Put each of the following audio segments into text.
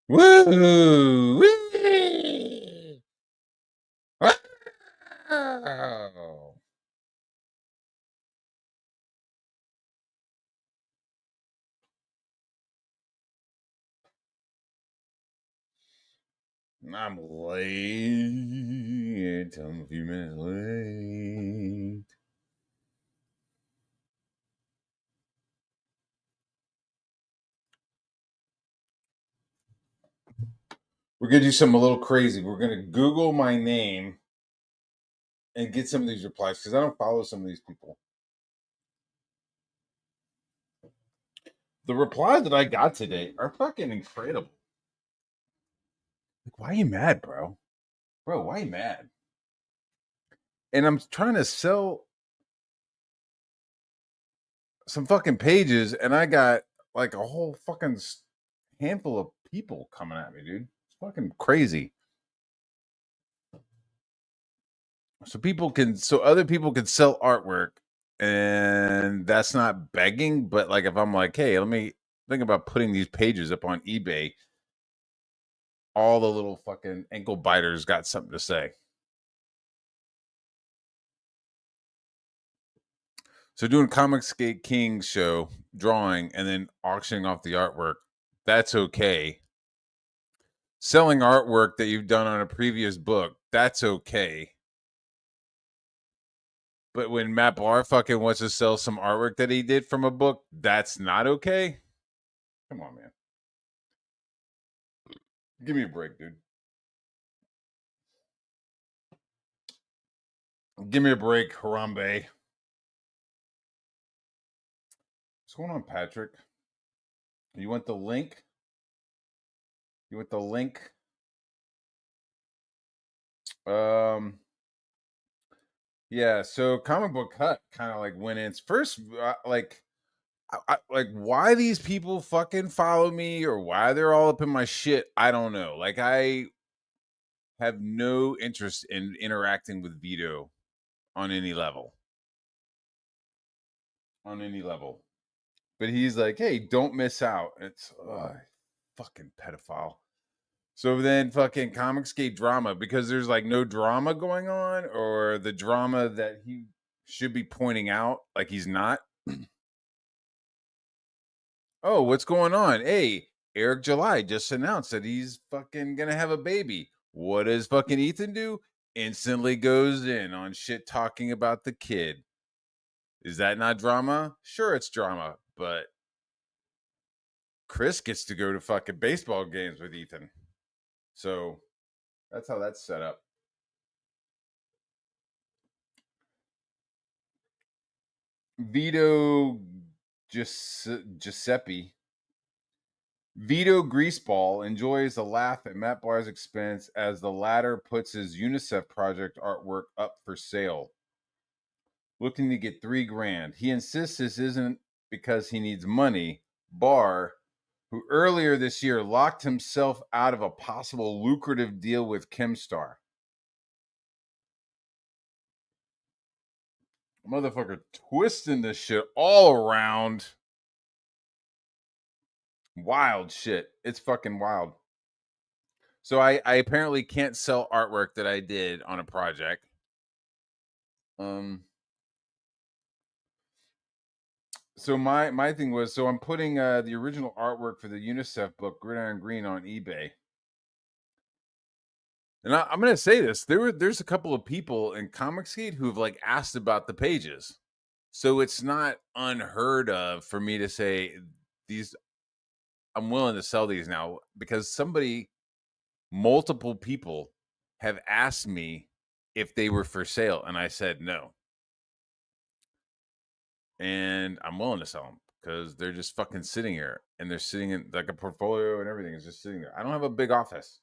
Woo! Wee! Wow! I'm late. I'm a few minutes late. We're gonna do something a little crazy. We're gonna Google my name and get some of these replies because I don't follow some of these people. The replies that I got today are fucking incredible. Like, why are you mad, bro? Bro, why are you mad? And I'm trying to sell some fucking pages, and I got like a whole fucking handful of people coming at me, dude. It's fucking crazy. So other people can sell artwork, and that's not begging. But like, if I'm like, hey, let me think about putting these pages up on eBay, all the little fucking ankle biters got something to say. So doing Comic Skate King show, drawing, and then auctioning off the artwork, that's okay. Selling artwork that you've done on a previous book, that's okay. But when Matt Barr fucking wants to sell some artwork that he did from a book, that's not okay. Come on, man. Give me a break, dude. Give me a break, Harambe. What's going on, Patrick? You want the link? You want the link? Um, yeah. So Comic Book Hut kind of like went in first. Like why these people fucking follow me or why they're all up in my shit. I don't know. Like I have no interest in interacting with Vito on any level. On any level. But he's like, hey, don't miss out. It's fucking pedophile. So then fucking Comicsgate drama because there's like no drama going on or the drama that he should be pointing out, like he's not. Oh, what's going on? Hey, Eric July just announced that he's fucking gonna have a baby. What does fucking Ethan do? Instantly goes in on shit talking about the kid. Is that not drama? Sure, it's drama, but Chris gets to go to fucking baseball games with Ethan. So that's how that's set up. Vito Giuseppe. Vito Greaseball enjoys a laugh at Matt Barr's expense as the latter puts his UNICEF project artwork up for sale, looking to get $3,000. He insists this isn't because he needs money. Barr, who earlier this year locked himself out of a possible lucrative deal with Chemstar. Motherfucker twisting this shit all around. Wild shit. It's fucking wild. So I apparently can't sell artwork that I did on a project. Um so my thing was so I'm putting the original artwork for the UNICEF book Gridiron Green on eBay. And I'm gonna say this: there's a couple of people in Comicsgate who've like asked about the pages, so it's not unheard of for me to say these. I'm willing to sell these now because multiple people, have asked me if they were for sale, and I said no, and I'm willing to sell them because they're just fucking sitting here, and they're sitting in like a portfolio, and everything is just sitting there. I don't have a big office.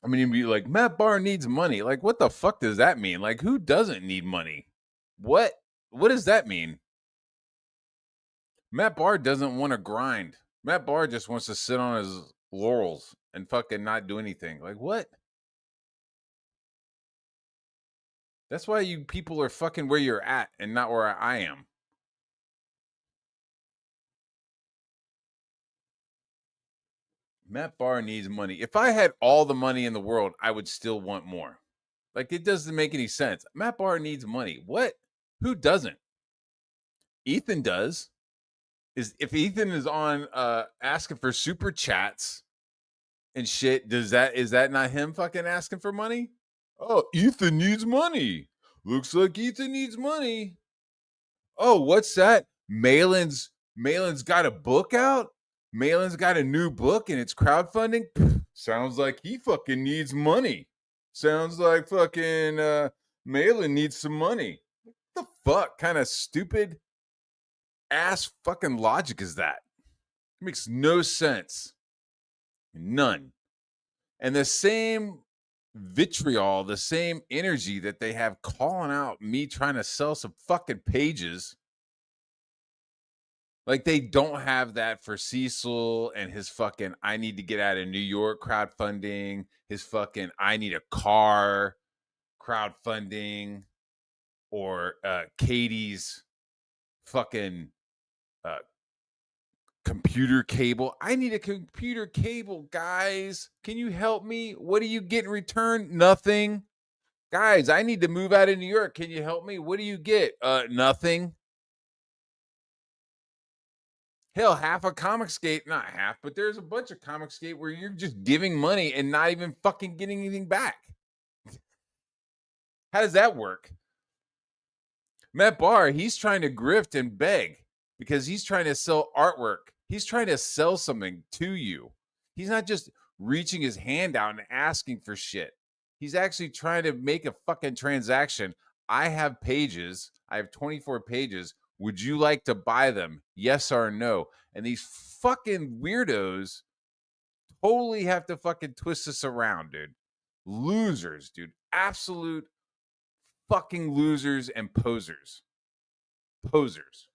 I mean, you'd be like, Matt Barr needs money. Like, what the fuck does that mean? Like, who doesn't need money? What? What does that mean? Matt Barr doesn't want to grind. Matt Barr just wants to sit on his laurels and fucking not do anything. Like, what? That's why you people are fucking where you're at and not where I am. Matt Barr needs money. If I had all the money in the world, I would still want more. Like, it doesn't make any sense. Matt Barr needs money. What? Who doesn't? Ethan does. Is if Ethan is on asking for super chats and shit, is that not him fucking asking for money? Oh, Ethan needs money. Looks like Ethan needs money. Oh, what's that? Malin's got a book out. Malin's got a new book and it's crowdfunding. Sounds like he fucking needs money. Sounds like fucking Malin needs some money. What the fuck kind of stupid ass fucking logic is that? It makes no sense. None. And the same vitriol, the same energy that they have calling out me trying to sell some fucking pages. Like, they don't have that for Cecil and his fucking I need to get out of New York crowdfunding, his fucking I need a car crowdfunding, or Katie's fucking uh, computer cable. I need a computer cable, guys. Can you help me? What do you get in return? Nothing. Guys, I need to move out of New York. Can you help me? What do you get? Nothing. Hell, half a Comicsgate, not half, but there's a bunch of Comicsgate where you're just giving money and not even fucking getting anything back. How does that work? Matt Barr, he's trying to grift and beg because he's trying to sell artwork. He's trying to sell something to you. He's not just reaching his hand out and asking for shit. He's actually trying to make a fucking transaction. I have pages. I have 24 pages. Would you like to buy them? Yes or no? And these fucking weirdos totally have to fucking twist this around, dude. Losers, dude. Absolute fucking losers and posers. Posers.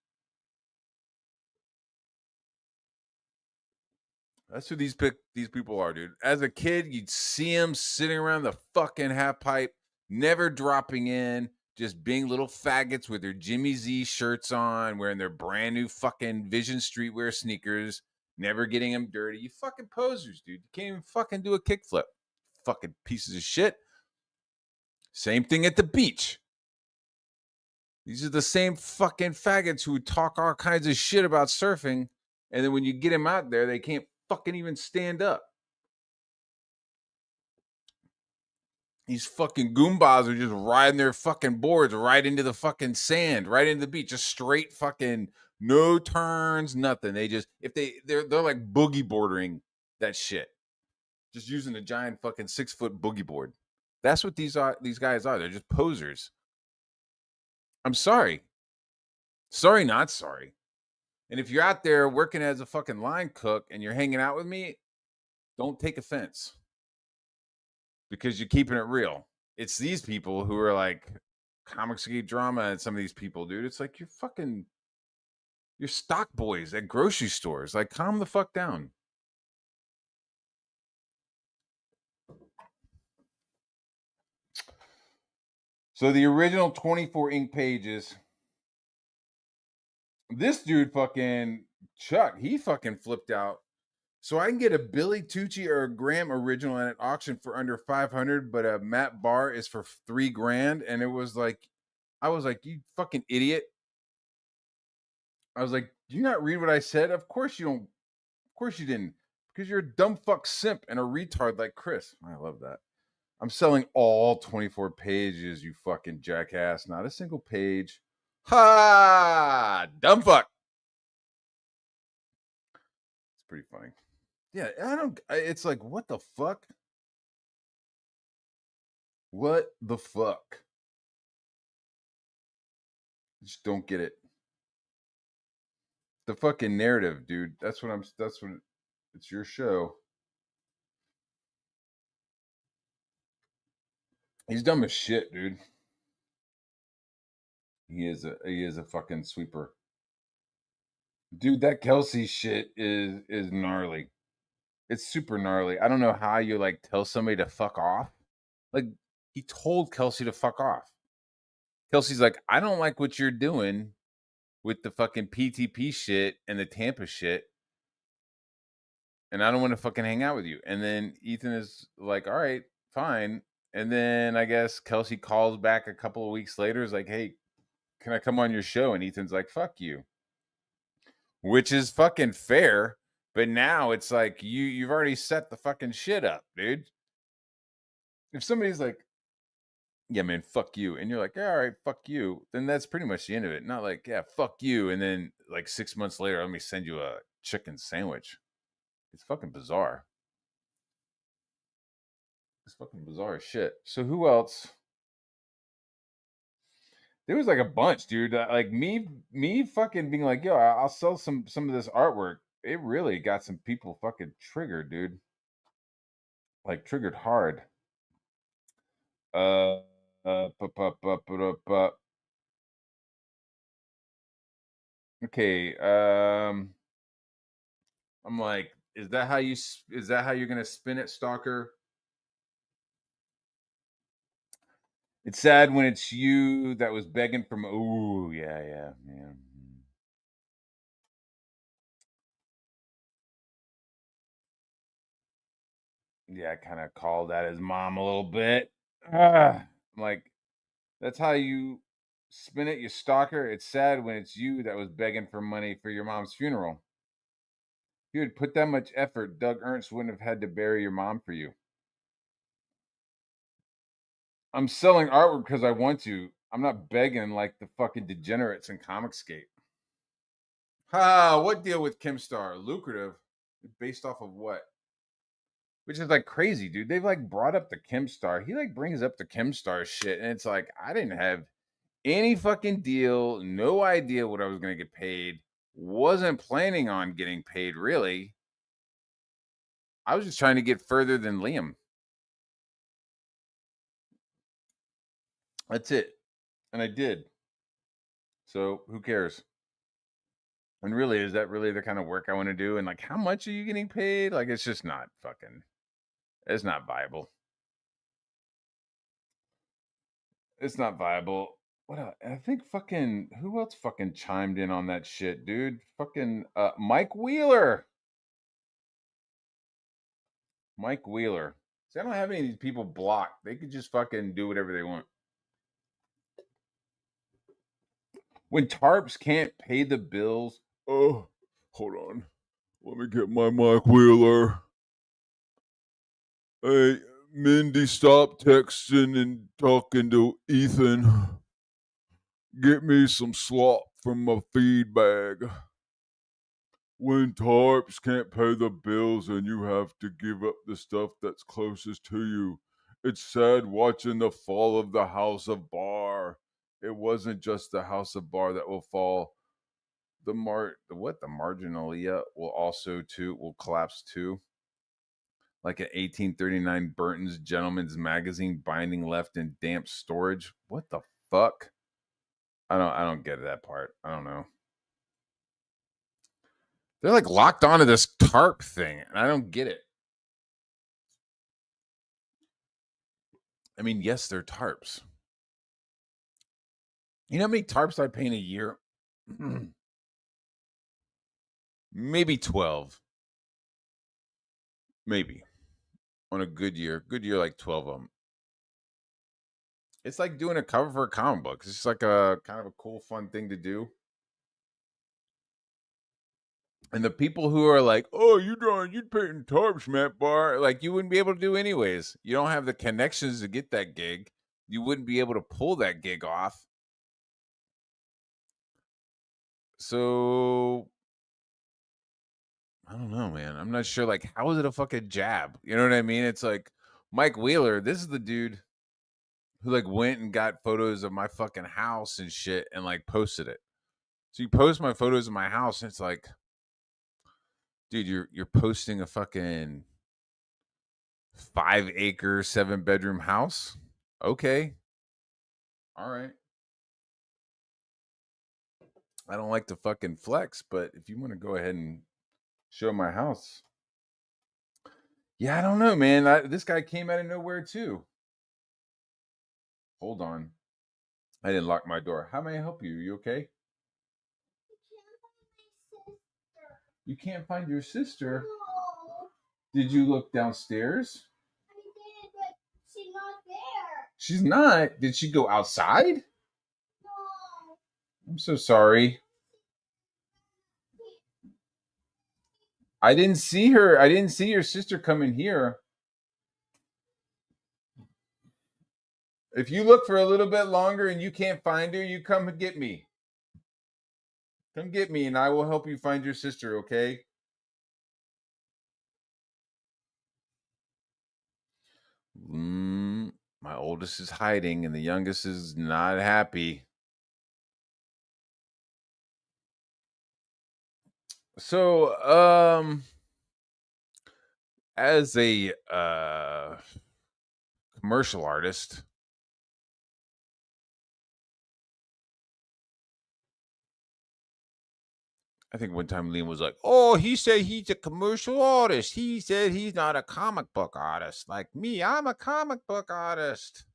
That's who these people are, dude. As a kid, you'd see them sitting around the fucking half pipe, never dropping in, just being little faggots with their Jimmy Z shirts on, wearing their brand new fucking Vision Streetwear sneakers, never getting them dirty. You fucking posers, dude. You can't even fucking do a kickflip. Fucking pieces of shit. Same thing at the beach. These are the same fucking faggots who talk all kinds of shit about surfing, and then when you get them out there, they can't fucking even stand up. These fucking Goombas are just riding their fucking boards right into the fucking sand, right into the beach, just straight fucking no turns, nothing. They just they're like boogie boarding that shit, just using a giant fucking 6-foot boogie board. That's what these guys are. They're just posers. I'm sorry, not sorry. And if you're out there working as a fucking line cook and you're hanging out with me, don't take offense because you're keeping it real. It's these people who are like Comicsgate drama and some of these people, dude. It's like you're stock boys at grocery stores. Like, calm the fuck down. So the original 24 ink pages, this dude fucking Chuck, he fucking flipped out. So I can get a Billy Tucci or a Graham original at an auction for under 500, but a Matt Barr is for $3,000. And it was like, I was like, you fucking idiot. I was like, do you not read what I said? Of course you don't. Of course you didn't. Because you're a dumb fuck simp and a retard like Chris. I love that. I'm selling all 24 pages, you fucking jackass. Not a single page. Ha! Dumb fuck. It's pretty funny. Yeah, it's like, what the fuck? What the fuck? Just don't get it. The fucking narrative, dude. That's what it's your show. He's dumb as shit, dude. He is a fucking sweeper. Dude, that Kelsey shit is gnarly. It's super gnarly. I don't know how you like tell somebody to fuck off. Like, he told Kelsey to fuck off. Kelsey's like, I don't like what you're doing with the fucking PTP shit and the Tampa shit. and I don't want to fucking hang out with you. And then Ethan is like, all right, fine. And then I guess Kelsey calls back a couple of weeks later, is like, hey, can I come on your show? And Ethan's like, fuck you, which is fucking fair. But now it's like you've already set the fucking shit up, dude. If somebody's like, yeah, man, fuck you, and you're like, yeah, all right, fuck you, then that's pretty much the end of it. Not like, yeah, fuck you, and then like 6 months later, let me send you a chicken sandwich. It's fucking bizarre. It's fucking bizarre as shit. So who else? There was like a bunch, dude. Like me fucking being like, yo, I'll sell some of this artwork. It really got some people fucking triggered, dude. Like triggered hard. Uh, okay. I'm like, is that how you're gonna spin it, stalker? It's sad when it's you that was begging from. Ooh, yeah. Yeah, I kind of called at his mom a little bit. I'm like, that's how you spin it, you stalker. It's sad when it's you that was begging for money for your mom's funeral. If you had put that much effort, Doug Ernst wouldn't have had to bury your mom for you. I'm selling artwork because I want to. I'm not begging like the fucking degenerates in Comicsgate. Ha! What deal with Kimstar? Lucrative. Based off of what? Which is like crazy, dude. They've like brought up the Kimstar. He like brings up the Kimstar shit, and it's like I didn't have any fucking deal, no idea what I was gonna get paid. Wasn't planning on getting paid really. I was just trying to get further than Liam. That's it. And I did. So who cares? And really, is that really the kind of work I want to do? And like, how much are you getting paid? Like, it's just not fucking, it's not viable. It's not viable. What else? I think fucking, who else fucking chimed in on that shit, dude? Fucking Mike Wheeler. Mike Wheeler. See, I don't have any of these people blocked. They could just fucking do whatever they want. When tarps can't pay the bills. Oh, hold on. Let me get my Mike Wheeler. Hey, Mindy, stop texting and talking to Ethan. Get me some slop from my feed bag. When tarps can't pay the bills and you have to give up the stuff that's closest to you, it's sad watching the fall of the House of Bar. It wasn't just the House of Bar that will fall. The marginalia will collapse too. Like an 1839 Burton's Gentleman's Magazine binding left in damp storage. What the fuck? I don't get that part. I don't know. They're like locked onto this tarp thing, and I don't get it. I mean, yes, they're tarps. You know how many tarps I paint a year? Maybe 12. Maybe. On a good year. Good year, like 12 of them. It's like doing a cover for a comic book. It's just like a kind of a cool, fun thing to do. And the people who are like, "Oh, you'd painting tarps, Matt Barr," like you wouldn't be able to do anyways. You don't have the connections to get that gig. You wouldn't be able to pull that gig off. So I don't know, man. I'm not sure. Like, how is it a fucking jab? You know what I mean? It's like Mike Wheeler. This is the dude who like went and got photos of my fucking house and shit and like posted it. So you post my photos of my house, and it's like, dude, you're posting a fucking 5 acre, 7 bedroom house. Okay, all right. I don't like to fucking flex, but if you want to go ahead and show my house, yeah, I don't know, man. This guy came out of nowhere too. Hold on, I didn't lock my door. How may I help you? You okay? You can't find your sister. Did you look downstairs? I did, but she's not there. She's not? Did she go outside? No. I'm so sorry. I didn't see her. I didn't see your sister come in here. If you look for a little bit longer and you can't find her, you come and get me. Come get me and I will help you find your sister, okay? My oldest is hiding and the youngest is not happy. So, as a commercial artist, I think one time Liam was like, "Oh, he said he's a commercial artist. He said he's not a comic book artist like me. I'm a comic book artist."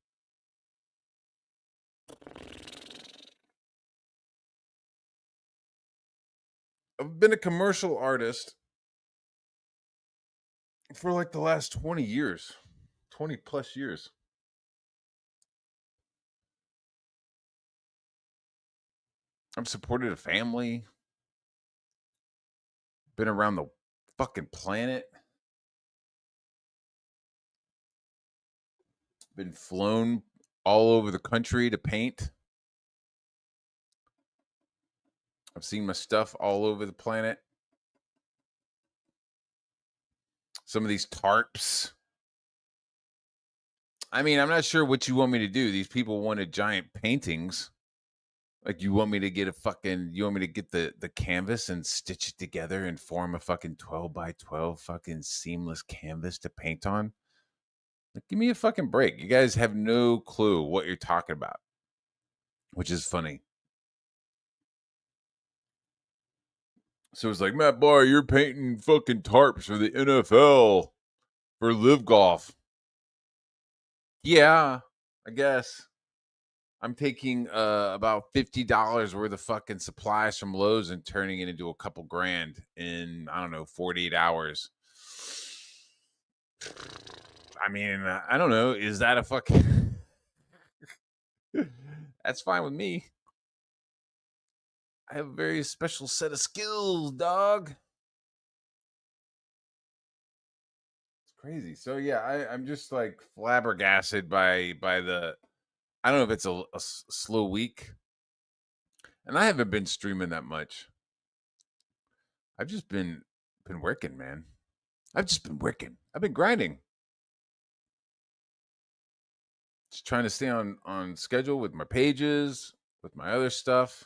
I've been a commercial artist for like the last 20 years, 20 plus years. I've supported a family, been around the fucking planet, been flown all over the country to paint. I've seen my stuff all over the planet. Some of these tarps. I mean, I'm not sure what you want me to do. These people wanted giant paintings. Like you want me to get the canvas and stitch it together and form a fucking 12 by 12 fucking seamless canvas to paint on? Like, give me a fucking break. You guys have no clue what you're talking about, which is funny. So it's like, Matt Barr, you're painting fucking tarps for the NFL for Live Golf. Yeah, I guess. I'm taking about $50 worth of fucking supplies from Lowe's and turning it into a couple grand in, I don't know, 48 hours. I mean, I don't know. Is that a fucking. That's fine with me. I have a very special set of skills, dog. It's crazy. So yeah, I'm just like flabbergasted by the. I don't know if it's a slow week, and I haven't been streaming that much. I've just been working, man. I've just been working. I've been grinding. Just trying to stay on schedule with my pages, with my other stuff.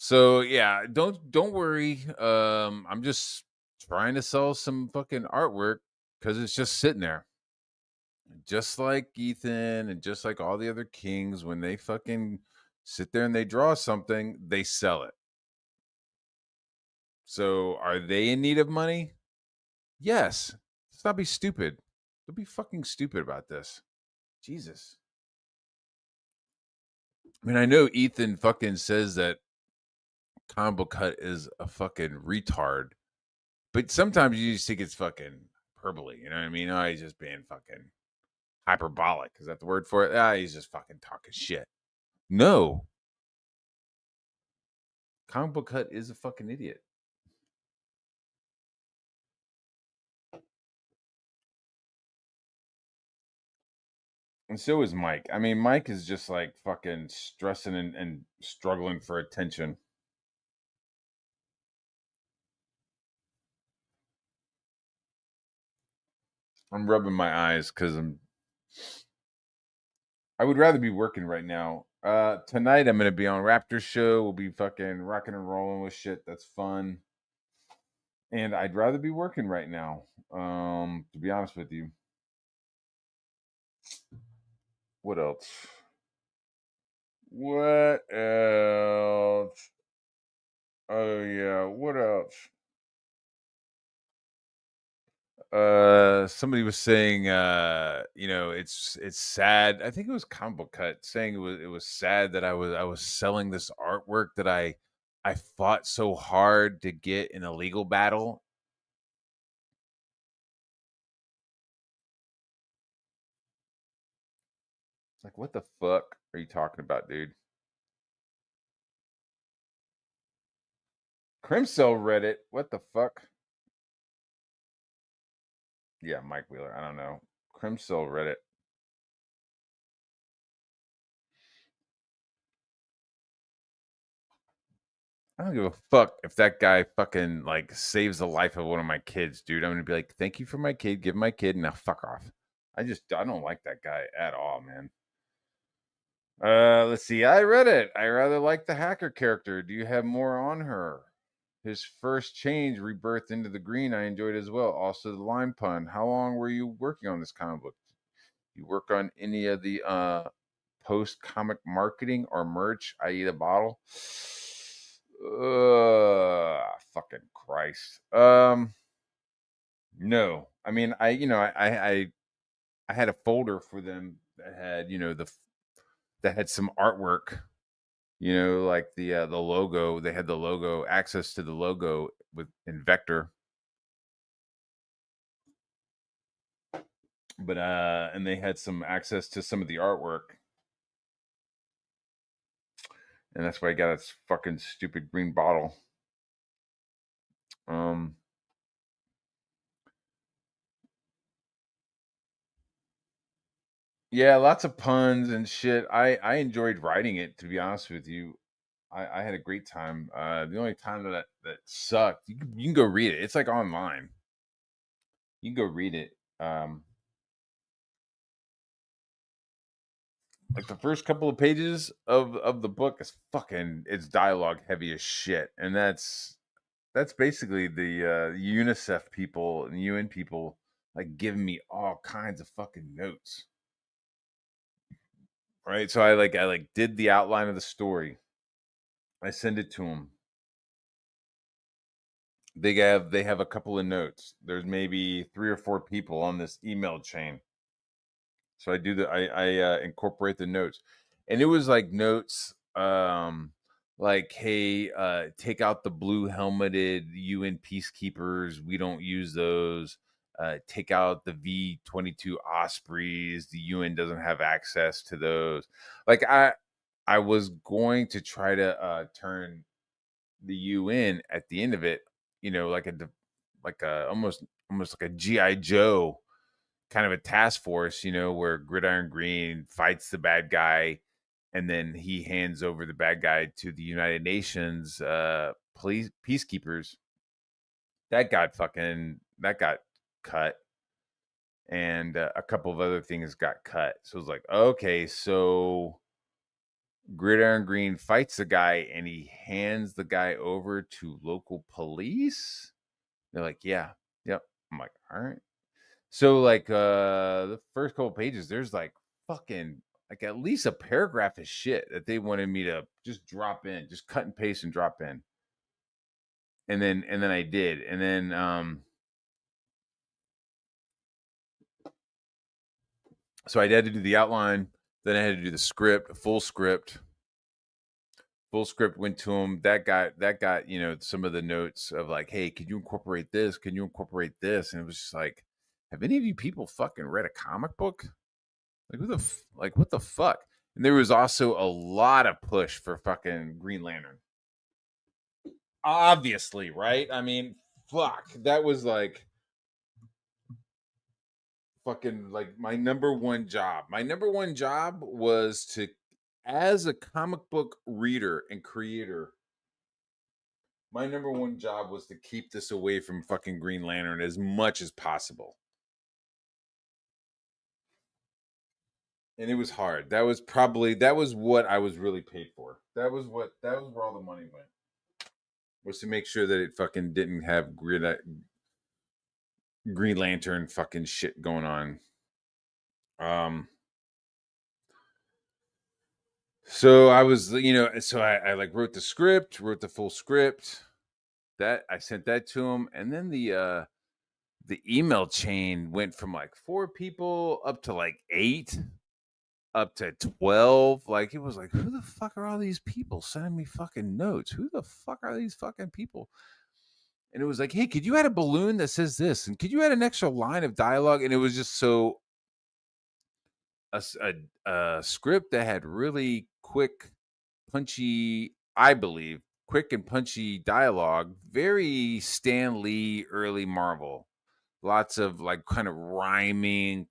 So yeah, don't worry. I'm just trying to sell some fucking artwork because it's just sitting there. Just like Ethan and just like all the other kings, when they fucking sit there and they draw something, they sell it. So are they in need of money? Yes. Let's not be stupid. Don't be fucking stupid about this. Jesus. I mean, I know Ethan fucking says that Combo Cut is a fucking retard, but sometimes you just think it's fucking hyperbole. You know what I mean? Oh, he's just being fucking hyperbolic. Is that the word for it? Ah, he's just fucking talking shit. No, Comic Book Cut is a fucking idiot. And so is Mike. I mean, Mike is just like fucking stressing and struggling for attention. I'm rubbing my eyes because I would rather be working right now. Tonight I'm gonna be on Raptors show. We'll be fucking rocking and rolling with shit. That's fun. And I'd rather be working right now. To be honest with you. What else? What else? Oh yeah, what else? Somebody was saying it's sad. I think it was Comic Book Cut saying it was sad that I was selling this artwork that I fought so hard to get in a legal battle, Like, what the fuck are you talking about, dude? Crimcell Reddit. What the fuck? Yeah, Mike Wheeler. I don't know. Crimcell Reddit. I don't give a fuck if that guy fucking like saves the life of one of my kids, dude. I'm gonna be like, thank you for my kid, give my kid, now fuck off. I don't like that guy at all, man. Let's see. I read it. I rather like the hacker character. Do you have more on her? His first change, rebirth into the green, I enjoyed as well. Also the line pun. How long were you working on this comic book? You work on any of the post comic marketing or merch, i.e., the bottle? Fucking Christ. No. I mean, I had a folder for them that had that had some artwork. Like the logo. They had the logo, access to the logo with in vector, but and they had some access to some of the artwork, and that's why I got this fucking stupid green bottle. Um, yeah, lots of puns and shit. I enjoyed writing it. To be honest with you, I had a great time. The only time that sucked, you can go read it. It's like online. You can go read it. Like the first couple of pages of the book is fucking, it's dialogue heavy as shit, and that's basically the UNICEF people and UN people like giving me all kinds of fucking notes, right? So I did the outline of the story. I send it to them. They have a couple of notes. There's maybe 3 or 4 people on this email chain. So I incorporate the notes, and it was like notes, like, hey, take out the blue helmeted UN peacekeepers. We don't use those. Take out the V-22 Ospreys. The UN doesn't have access to those. Like I was going to try to turn the UN at the end of it, like a almost like a GI Joe kind of a task force, where Gridiron Green fights the bad guy, and then he hands over the bad guy to the United Nations police peacekeepers. That got cut, and a couple of other things got cut. So it's like, okay, so Gridiron Green fights the guy, and he hands the guy over to local police. They're like, yeah, yep. I'm like, all right. So like the first couple pages, there's like fucking like at least a paragraph of shit that they wanted me to just drop in, just cut and paste and drop in. And then I did. And then so I had to do the outline, then I had to do the script, full script. Full script went to him. That got, some of the notes of like, hey, could you incorporate this? Can you incorporate this? And it was just like, have any of you people fucking read a comic book? Like like what the fuck? And there was also a lot of push for fucking Green Lantern. Obviously, right? I mean, fuck. That was like fucking like my number one job. My number one job was to, as a comic book reader and creator, my number one job was to keep this away from fucking Green Lantern as much as possible. And it was hard. That was what I was really paid for. That was where all the money went. Was to make sure that it fucking didn't have Green Lantern fucking shit going on. Um, so I was, so I like wrote the script, wrote the full script. That I sent that to him, and then the email chain went from like 4 people up to like 8, up to 12. Like it was like, who the fuck are all these people sending me fucking notes? Who the fuck are these fucking people? And it was like, hey, could you add a balloon that says this? And could you add an extra line of dialogue? And it was just so a script that had really quick, punchy, I believe, quick and punchy dialogue. Very Stan Lee, early Marvel. Lots of like kind of rhyming,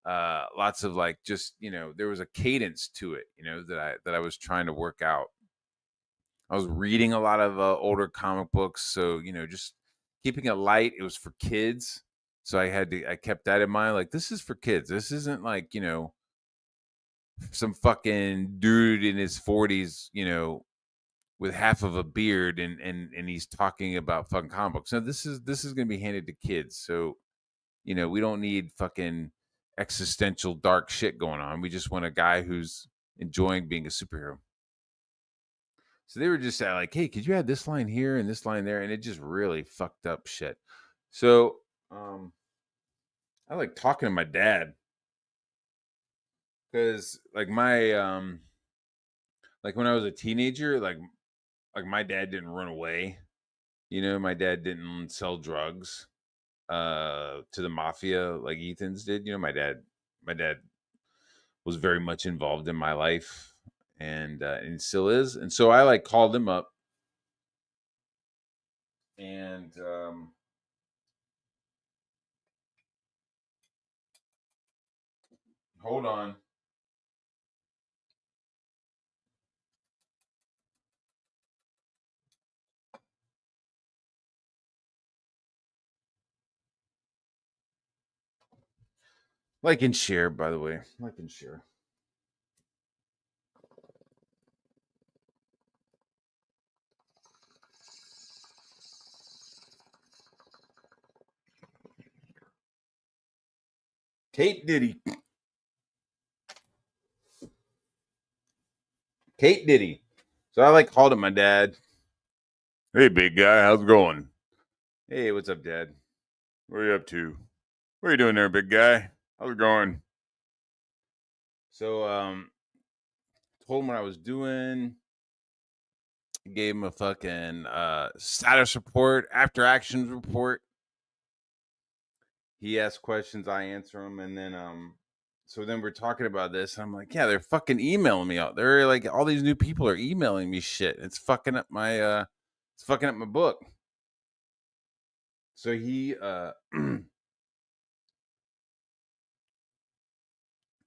lots of like just there was a cadence to it, that I was trying to work out. I was reading a lot of older comic books, so just keeping it light. It was for kids, so I kept that in mind. Like, this is for kids. This isn't like some fucking dude in his 40s, with half of a beard and he's talking about fucking comic books. No, this is gonna be handed to kids. So we don't need fucking existential dark shit going on. We just want a guy who's enjoying being a superhero. So they were just like, "Hey, could you add this line here and this line there?" And it just really fucked up shit. So I like talking to my dad because like when I was a teenager, like my dad didn't run away. My dad didn't sell drugs to the mafia like Ethan's did. My dad was very much involved in my life and still is. And so I like called him up and hold on. Like and share, by the way. Like and share. Kate Diddy. Kate Diddy. So I like called up my dad. Hey, big guy, how's it going? Hey, what's up, Dad? What are you up to? What are you doing there, big guy? How's it going? So told him what I was doing. Gave him a fucking status report, after actions report. He asks questions, I answer them, and then so then we're talking about this. I'm like, yeah, they're fucking emailing me out. They're like, all these new people are emailing me shit. It's fucking up my book. So he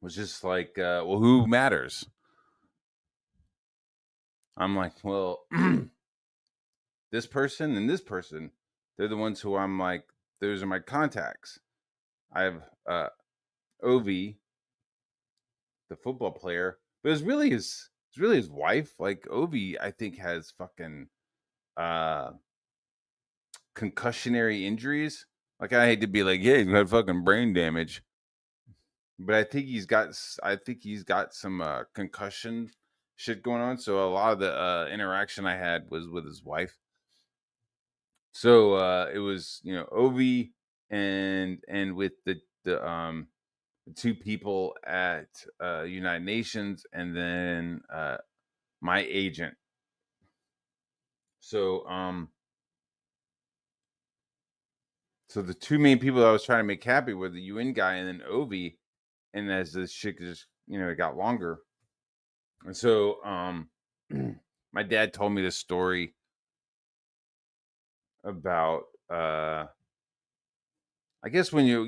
was just like, well, who matters? I'm like, well, this person and this person, they're the ones who I'm like, those are my contacts. I have Ovi, the football player, but it's really his wife. Like Ovi, I think has fucking uh concussionary injuries. Like, I hate to be like, yeah, he's got fucking brain damage, but I think he's got some concussion shit going on. So a lot of the interaction I had was with his wife. So it was Ovi and with the two people at United Nations, and then my agent. So so the two main people that I was trying to make happy were the UN guy and then Ovi. And as this shit just it got longer, and so my dad told me this story about I guess when you're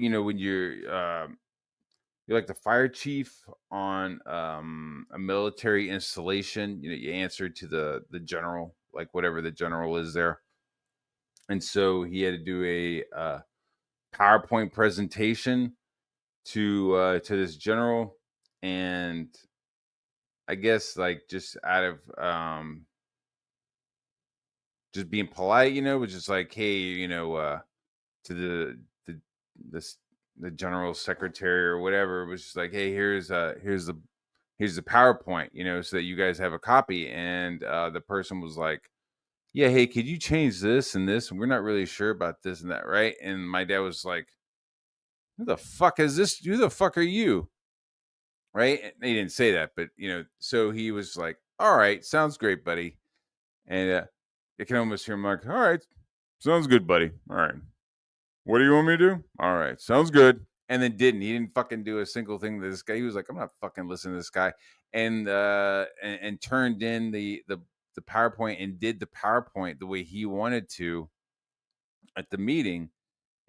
like the fire chief on a military installation. You answer to the general, like whatever the general is there. And so he had to do a PowerPoint presentation to this general, and I guess like just out of just being polite, was just like, hey, to the this the general secretary or whatever, was just like, hey, here's the PowerPoint, so that you guys have a copy. And the person was like, yeah, hey, could you change this and this? And we're not really sure about this and that, right? And my dad was like, who the fuck is this? Who the fuck are you? Right? And he didn't say that, but so he was like, all right, sounds great, buddy. And I can almost hear him like, all right, sounds good, buddy. All right. What do you want me to do? All right, sounds good. and then didn't. He didn't fucking do a single thing to this guy. He was like, I'm not fucking listening to this guy, and turned in the PowerPoint and did the PowerPoint the way he wanted to at the meeting.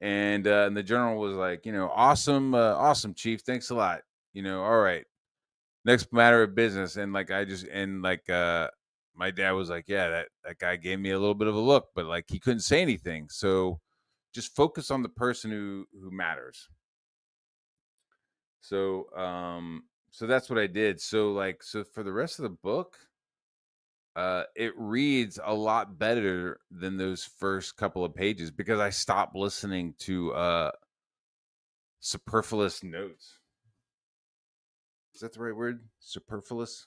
And the general was like, awesome, awesome, chief, thanks a lot. All right, next matter of business. And like I just and like my dad was like, yeah, that guy gave me a little bit of a look, but like he couldn't say anything. So just focus on the person who matters. So that's what I did. So for the rest of the book, it reads a lot better than those first couple of pages because I stopped listening to superfluous notes. Is that the right word? Superfluous?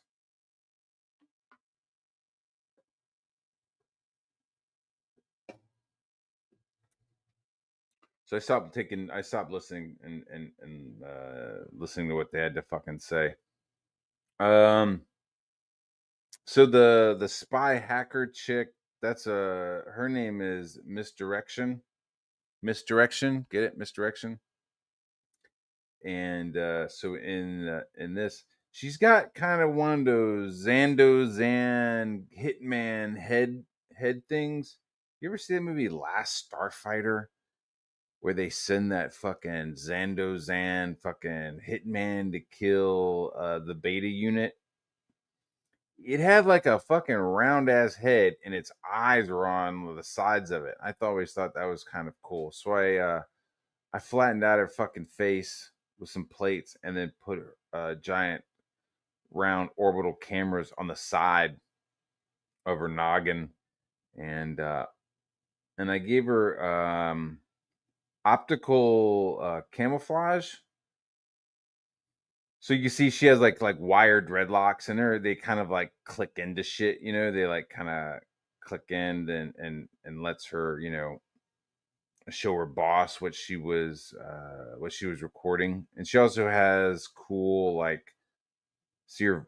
So I stopped listening and listening to what they had to fucking say. Um so the spy hacker chick, that's her name is Misdirection. Misdirection, get it? Misdirection. And so in this, she's got kind of one of those Zando Zan hitman head things. You ever see the movie Last Starfighter, where they send that fucking Zando Zan fucking hitman to kill the beta unit? It had like a fucking round ass head, and its eyes were on the sides of it. Always thought that was kind of cool. So I flattened out her fucking face with some plates, and then put giant round orbital cameras on the side of her noggin, and I gave her optical camouflage. So you see, she has like wired dreadlocks in her. They kind of like click into shit, They like kind of click in and lets her, show her boss what she was recording. And she also has cool, like, see her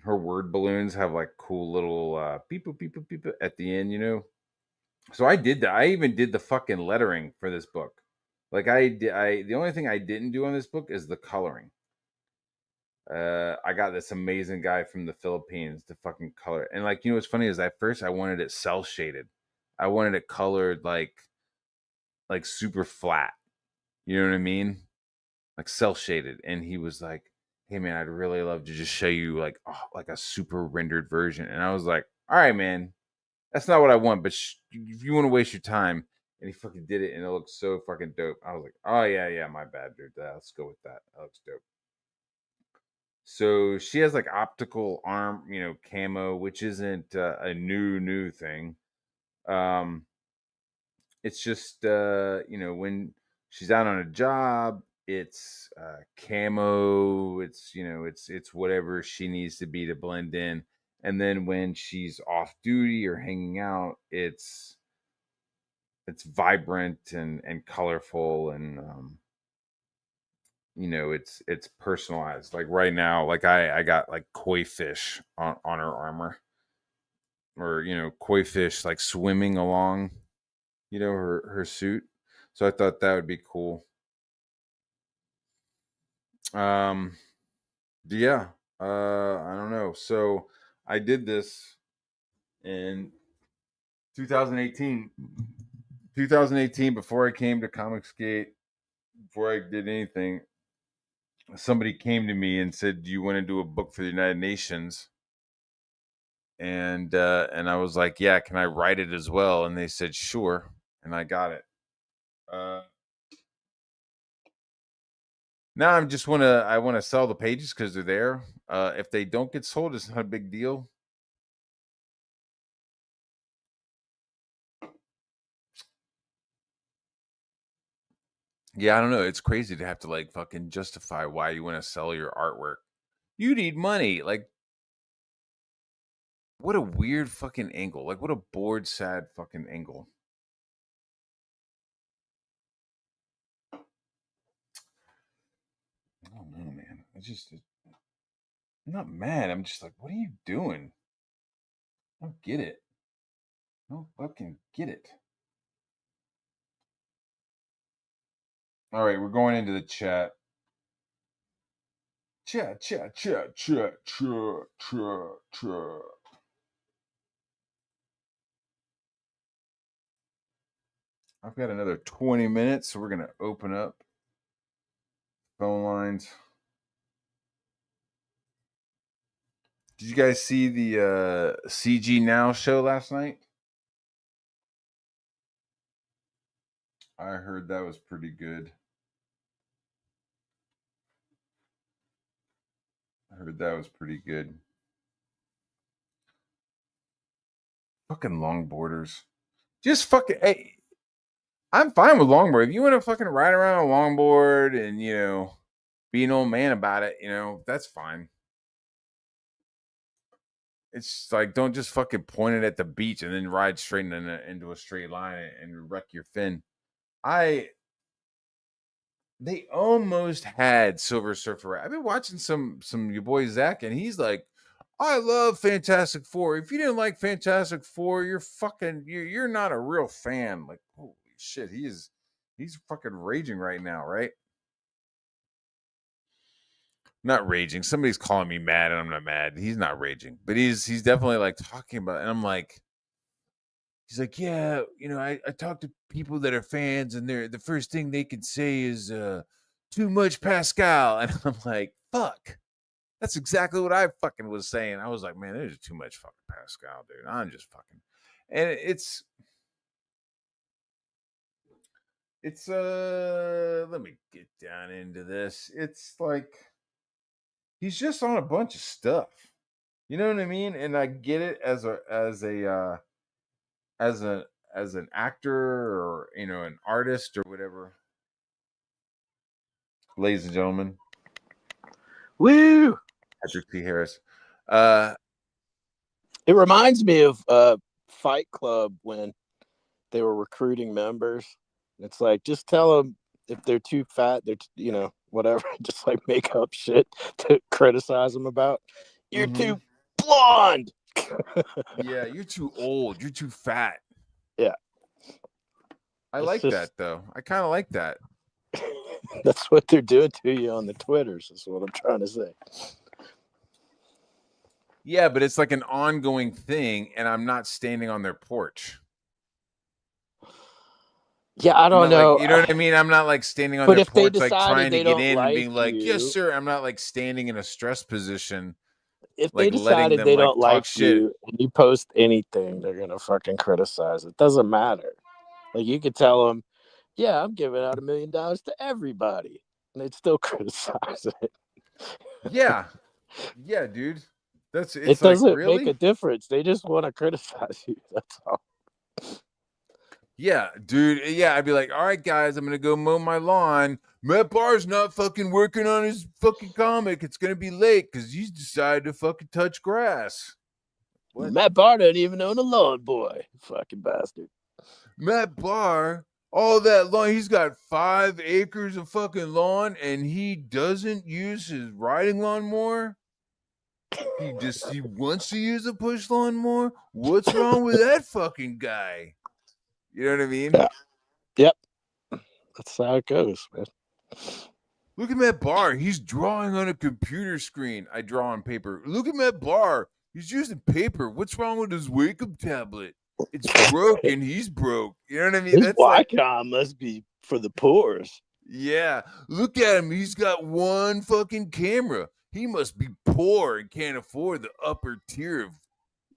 word balloons have like cool little beep boop beep boop beep boop at the end. So I did that. I even did the fucking lettering for this book. Like I did. The only thing I didn't do on this book is the coloring. I got this amazing guy from the Philippines to fucking color. And like, what's funny is at first I wanted it cell shaded. I wanted it colored like super flat. You know what I mean? Like cell shaded. And he was like, "Hey man, I'd really love to just show you like a super rendered version." And I was like, "All right, man, that's not what I want, but if you want to waste your time." And he fucking did it, and it looked so fucking dope. I was like, "Oh yeah, yeah, my bad, dude. Let's go with that. That looks dope." So she has like optical arm, camo, which isn't a new thing. Um, it's just when she's out on a job, it's camo. It's whatever she needs to be to blend in. And then when she's off duty or hanging out, it's vibrant and colorful, and it's personalized. Like right now, like I got like koi fish on her armor, or koi fish like swimming along her suit. So I thought that would be cool. um yeah, I don't know. So I did this in 2018. 2018, before I came to Comicsgate, before I did anything, somebody came to me and said, "Do you want to do a book for the United Nations?" And I was like, "Yeah, can I write it as well?" And they said, "Sure," and I got it. Uh, Now I want to sell the pages because they're there. If they don't get sold, it's not a big deal. Yeah, I don't know. It's crazy to have to like fucking justify why you want to sell your artwork. You need money. Like, what a weird fucking angle. Like, what a bored, sad fucking angle. I don't know, man. I'm not mad. I'm just like, what are you doing? I don't get it. I don't fucking get it. All right, we're going into the chat. Chat. I've got another 20 minutes, so we're going to open up phone lines. Did you guys see the CG Now show last night? I heard that was pretty good. Fucking longboarders. Just fucking, hey, I'm fine with longboard. If you want to fucking ride around a longboard and, be an old man about it, that's fine. It's like, don't just fucking point it at the beach and then ride straight into a straight line and wreck your fin. They almost had Silver Surfer. I've been watching some your boy Zach, and he's like, I love Fantastic Four. If you didn't like Fantastic Four, you're not a real fan. Like, holy shit, he's fucking raging right now, right? Not raging. Somebody's calling me mad, and I'm not mad. He's not raging, but he's definitely like talking about it. And I'm like, he's like, yeah, I talk to people that are fans, and the first thing they can say is too much Pascal. And I'm like, fuck. That's exactly what I fucking was saying. I was like, man, there's too much fucking Pascal, dude. I'm just fucking, and it's let me get down into this. It's like he's just on a bunch of stuff. You know what I mean? And I get it as an actor or an artist or whatever. Ladies and gentlemen, woo, Patrick T. Harris. It reminds me of Fight Club when they were recruiting members. It's like, just tell them if they're too fat, they're whatever, just like make up shit to criticize them about. You're too blonde. Yeah, you're too old. You're too fat. Yeah. I like that though. I kind of like that. That's what they're doing to you on the Twitters, is what I'm trying to say. Yeah, but it's like an ongoing thing, and I'm not standing on their porch. Yeah, I don't know. Like, you know what I mean? I'm not like standing on their porch, like trying to get in and being like, yes, sir. I'm not like standing in a stress position. If like they decided them, they like, don't like shit. you and you post anything, they're going to fucking criticize it. Doesn't matter. Like, you could tell them, yeah, I'm giving out $1 million to everybody, and they'd still criticize it. Yeah, dude. It doesn't make a difference. They just want to criticize you. That's all. Yeah, dude. Yeah, I'd be like, all right, guys, I'm gonna go mow my lawn. Matt Barr's not fucking working on his fucking comic. It's gonna be late because he's decided to fucking touch grass. What? Matt Barr doesn't even own a lawn, boy. Fucking bastard. Matt Barr, all that lawn, he's got 5 acres of fucking lawn, and he doesn't use his riding lawnmower. He wants to use a push lawnmower. What's wrong with that fucking guy? You know what I mean? Yeah. Yep. That's how it goes, man. Look at Matt Barr. He's drawing on a computer screen. I draw on paper. Look at Matt Barr. He's using paper. What's wrong with his Wacom tablet? It's broken. He's broke. You know what I mean? His Wacom must be for the poors. Yeah. Look at him. He's got one fucking camera. He must be poor and can't afford the upper tier of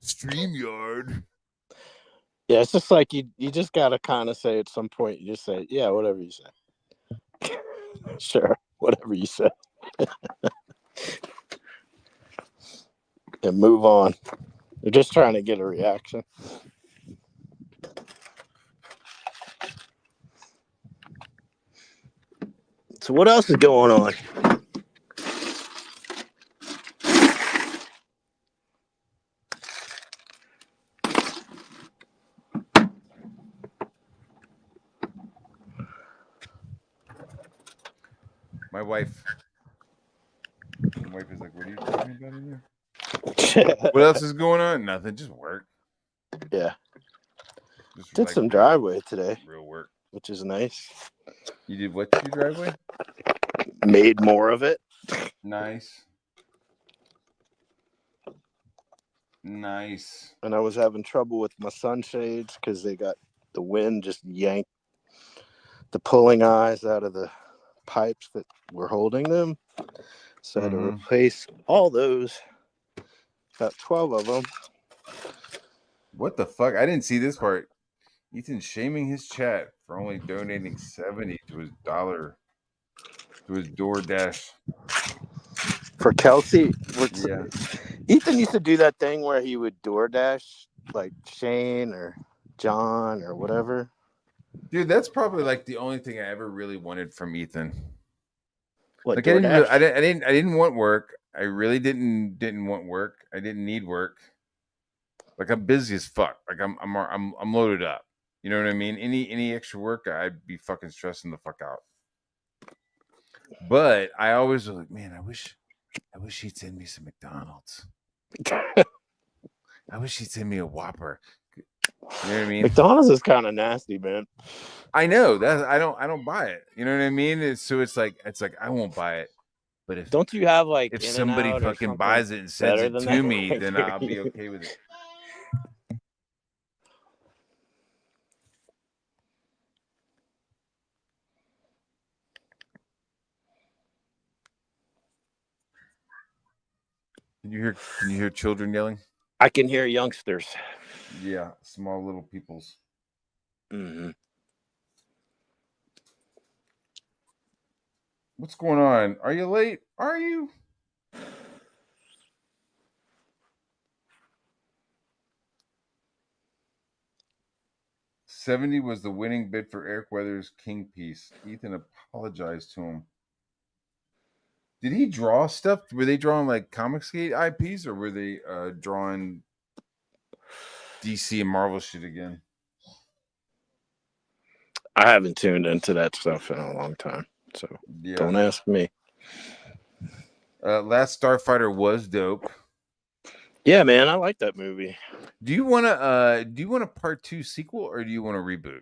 StreamYard. Yeah, it's just like you just got to kind of say at some point, you just say, yeah, whatever you say. Sure, whatever you say. And move on. They're just trying to get a reaction. So what else is going on? My wife is like, what are you talking about in there? What else is going on? Nothing, just work. Yeah. Just did some driveway today. Real work. Which is nice. You did what to your driveway? Made more of it. Nice. Nice. And I was having trouble with my sunshades because they got the wind just yanked the pulling eyes out of the pipes that were holding them. So I had to replace all those, about 12 of them. What the fuck? I didn't see this part. Ethan shaming his chat for only donating 70 to his DoorDash. For Kelsey, Yeah. Ethan used to do that thing where he would DoorDash like Shane or John or whatever. Dude, that's probably like the only thing I ever really wanted from Ethan. What, Like DoorDash? I didn't want work. I really didn't want work. I didn't need work. Like I'm busy as fuck. Like I'm loaded up. You know what I mean? Any extra work, I'd be fucking stressing the fuck out. But I always was like, man, I wish he'd send me some McDonald's. I wish he'd send me a Whopper. You know what I mean? McDonald's is kind of nasty, man. I know that I don't buy it. You know what I mean? It's like I won't buy it. But Don't you have like if somebody In-N-Out or fucking something buys it and sends better it than to that? me, then I'll be okay with it. Can you hear children yelling? I can hear youngsters. Yeah, small little peoples. Mm-hmm. What's going on? Are you late? Are you? $70 was the winning bid for Eric Weathers' King piece. Ethan apologized to him. Did he draw stuff? Were they drawing like Comicsgate IPs or were they drawing DC and Marvel shit again? I haven't tuned into that stuff in a long time, so Yeah. don't ask me. Last Starfighter was dope. Yeah, man, I like that movie. Do you want a part 2 sequel or do you want a reboot?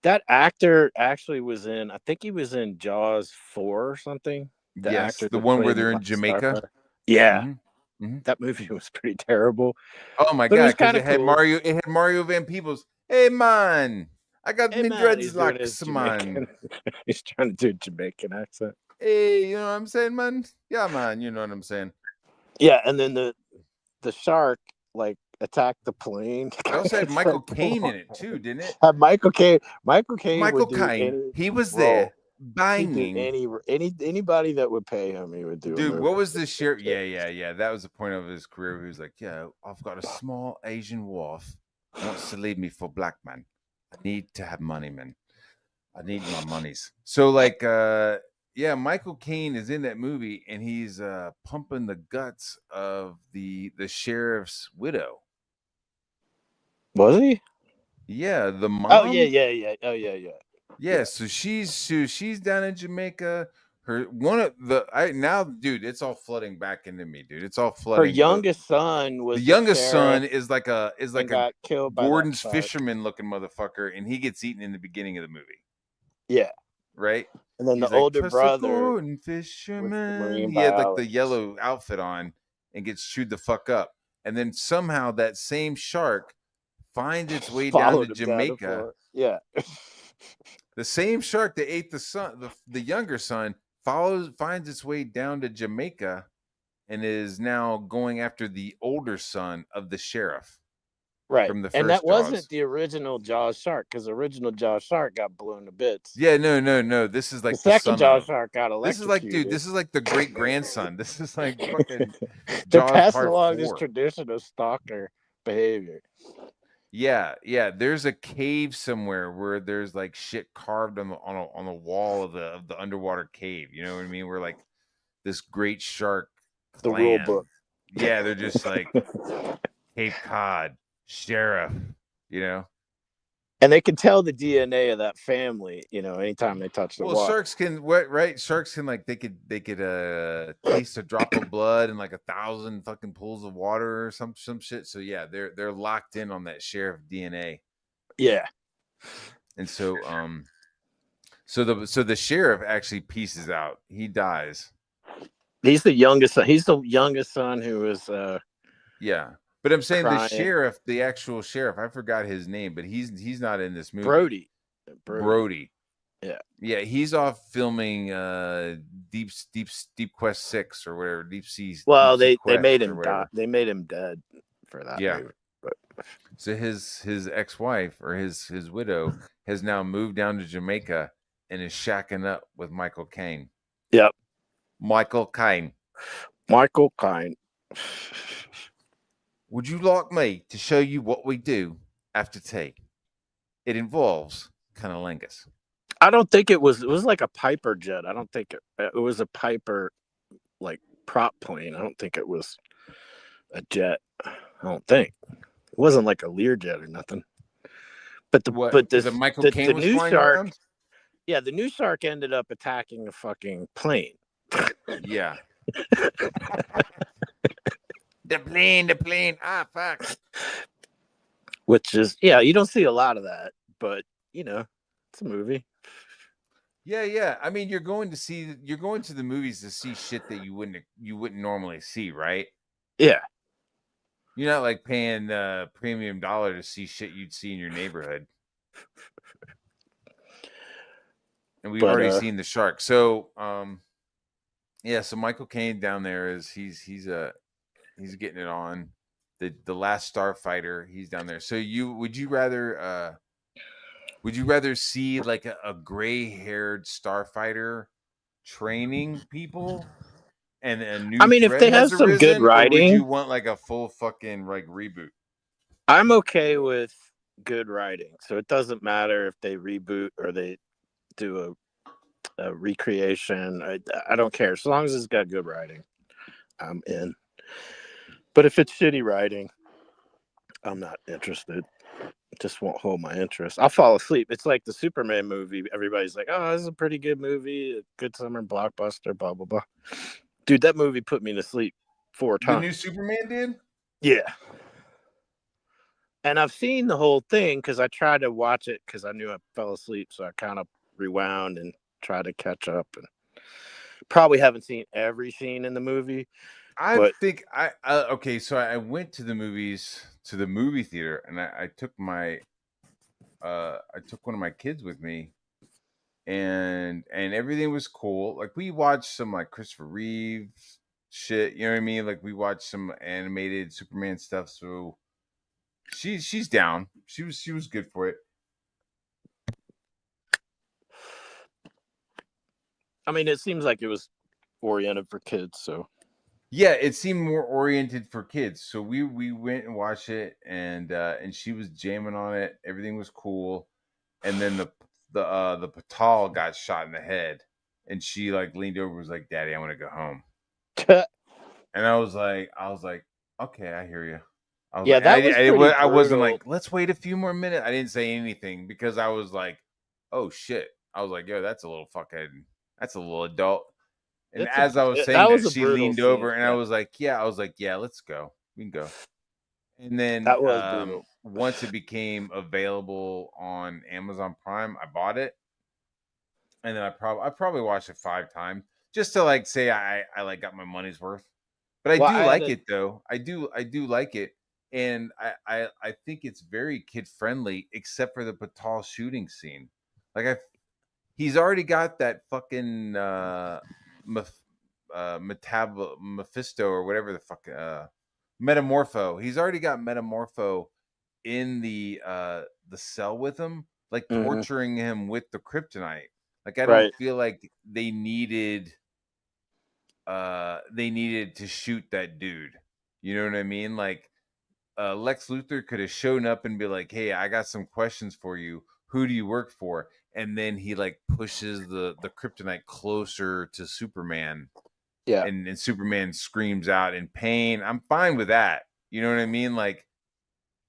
That actor actually was in, I think he was in Jaws 4 or something. The Yes, actor the that one where played the they're in Last Jamaica. Starfighter. Yeah, Mm-hmm. that movie was pretty terrible. Oh my But it god, was because kind it of had cool. Mario Van Peebles. Hey man, I got Hey, me man, he's doing his dreadlocks, man. Jamaican. He's trying to do a Jamaican accent. Hey, you know what I'm saying, man? Yeah, man, you know what I'm saying. Yeah, and then the shark like attacked the plane. It also had Michael Caine in it too, didn't it? Had Michael Caine. Michael Caine would Michael do Caine, any he was role. there He'd do banging. anybody that would pay him. He would do a Dude, movie. what was the share? Yeah. That was the point of his career. He was like, yeah, I've got a small Asian wharf. Wants to leave me for black man. I need to have money, man. I need my monies. So like yeah, Michael Caine is in that movie and he's pumping the guts of the sheriff's widow. Was he? Yeah, the Oh yeah, mom. yeah. Oh yeah. Yeah, so she's down in Jamaica. Her one of the I now, dude, it's all flooding back into me, dude. It's all Her flooding. youngest son The was the youngest sheriff son is like a and got killed by that Gordon's shark. fisherman looking motherfucker, and he gets eaten in the beginning of the movie. Yeah. Right? And then the He's like, older "'Twas a brother Gordon was the fisherman." marine He had like the biologist. yellow outfit on and gets chewed the fuck up. And then somehow that same shark finds its way down to Followed him down to Jamaica. Florida. Yeah. The same shark that ate the son, the younger son, finds its way down to Jamaica and is now going after the older son of the sheriff Right. from the And that first wasn't Jaws. the original Jaws shark, because the original Jaws shark got blown to bits. Yeah, no. This is The like the second son Jaws of. shark got This is like, dude, electrocuted. this is like the great grandson. This is like fucking They're Jaws passing Part along this 4. tradition of stalker behavior. Yeah. There's a cave somewhere where there's like shit carved on the wall of the underwater cave. You know what I mean? Where like this great shark The rule clan. book. Yeah, they're just like Cape Cod sheriff. You know. And they can tell the DNA of that family, anytime they touch the Well, water. sharks can what, right? Sharks can like they could taste a drop of blood in like 1,000 fucking pools of water or some shit. So yeah, they're locked in on that sheriff DNA. Yeah. And so So the sheriff actually pieces out. He dies. He's the youngest son. He's the youngest son who was Yeah. But I'm saying the crying. sheriff, the actual sheriff, I forgot his name, but he's not in this movie. Brody. Brody. Brody. Yeah. Yeah, he's off filming Deep Quest 6 or whatever, Deep Well, Sea they Quest made or him die. whatever. They made him dead for that Yeah. movie. But So his ex-wife or his widow has now moved down to Jamaica and is shacking up with Michael Caine. yep, Michael Caine. Michael Caine. Would you like me to show you what we do after tea? It involves cunnilingus. I don't think it was. It was like a Piper jet. I don't think it was a Piper like prop plane. I don't think it was a jet. I don't think it wasn't like a Learjet or nothing. But What? but The this Michael the Caine was new flying shark. around? Yeah, the new shark ended up attacking a fucking plane. Yeah. The plane. Ah, fuck. Which is you don't see a lot of that, but it's a movie. Yeah, yeah. I mean, you're going to the movies to see shit that you wouldn't normally see, right? Yeah, You're not like paying premium dollar to see shit you'd see in your neighborhood. And we've but already seen the shark. So, yeah, so Michael Caine down there is he's getting it on. The last starfighter, he's down there. So would you rather see like a gray-haired starfighter training people and a I new mean, if threat they has have some good arisen, or would you writing, want like a full fucking like reboot? I'm okay with good writing. So it doesn't matter if they reboot or they do a recreation. I don't care. As long as it's got good writing, I'm in. But if it's shitty writing, I'm not interested. It just won't hold my interest. I'll fall asleep. It's like the Superman movie. Everybody's like, oh, this is a pretty good movie, a good summer blockbuster, blah, blah, blah. Dude, that movie put me to sleep 4 The new times. Superman did? Yeah. And I've seen the whole thing because I tried to watch it because I knew I fell asleep. So I kind of rewound and tried to catch up. And probably haven't seen every scene in the movie, I but think I okay. So I went to the movie theater, and I took one of my kids with me, and everything was cool. Like we watched some like Christopher Reeve shit, you know what I mean? Like we watched some animated Superman stuff. So she's down. She was good for it. I mean, it seems like it was oriented for kids. So Yeah, it seemed more oriented for kids. So we went and watched it, and she was jamming on it. Everything was cool. And then the Patal got shot in the head, and she like leaned over and was like, "Daddy, I want to go home." And I was like, okay, I hear you. I was yeah, like, that was pretty I wasn't brutal. like, let's wait a few more minutes. I didn't say anything because I was like, oh shit. I was like, yo, that's a little adult. And as I was saying That that, was a she brutal leaned scene. over, and Yeah, I was like, yeah, let's go. We can go. And then that was brutal. once it became available on Amazon Prime, I bought it, and then I probably watched it 5 times just to like say I like got my money's worth. But I Well, do I had like a it though. I do like it, and I think it's very kid friendly, except for the Patal shooting scene. Like he's already got that fucking Mephisto or whatever the fuck Metamorpho. He's already got Metamorpho in the cell with him, like mhm, torturing him with the kryptonite. Like I don't right. feel like they needed to shoot that dude. You know what I mean? Like Lex Luthor could have shown up and be like, "Hey, I got some questions for you. Who do you work for?" And then he like pushes the kryptonite closer to Superman, Yeah. and Superman screams out in pain. I'm fine with that. You know what I mean? Like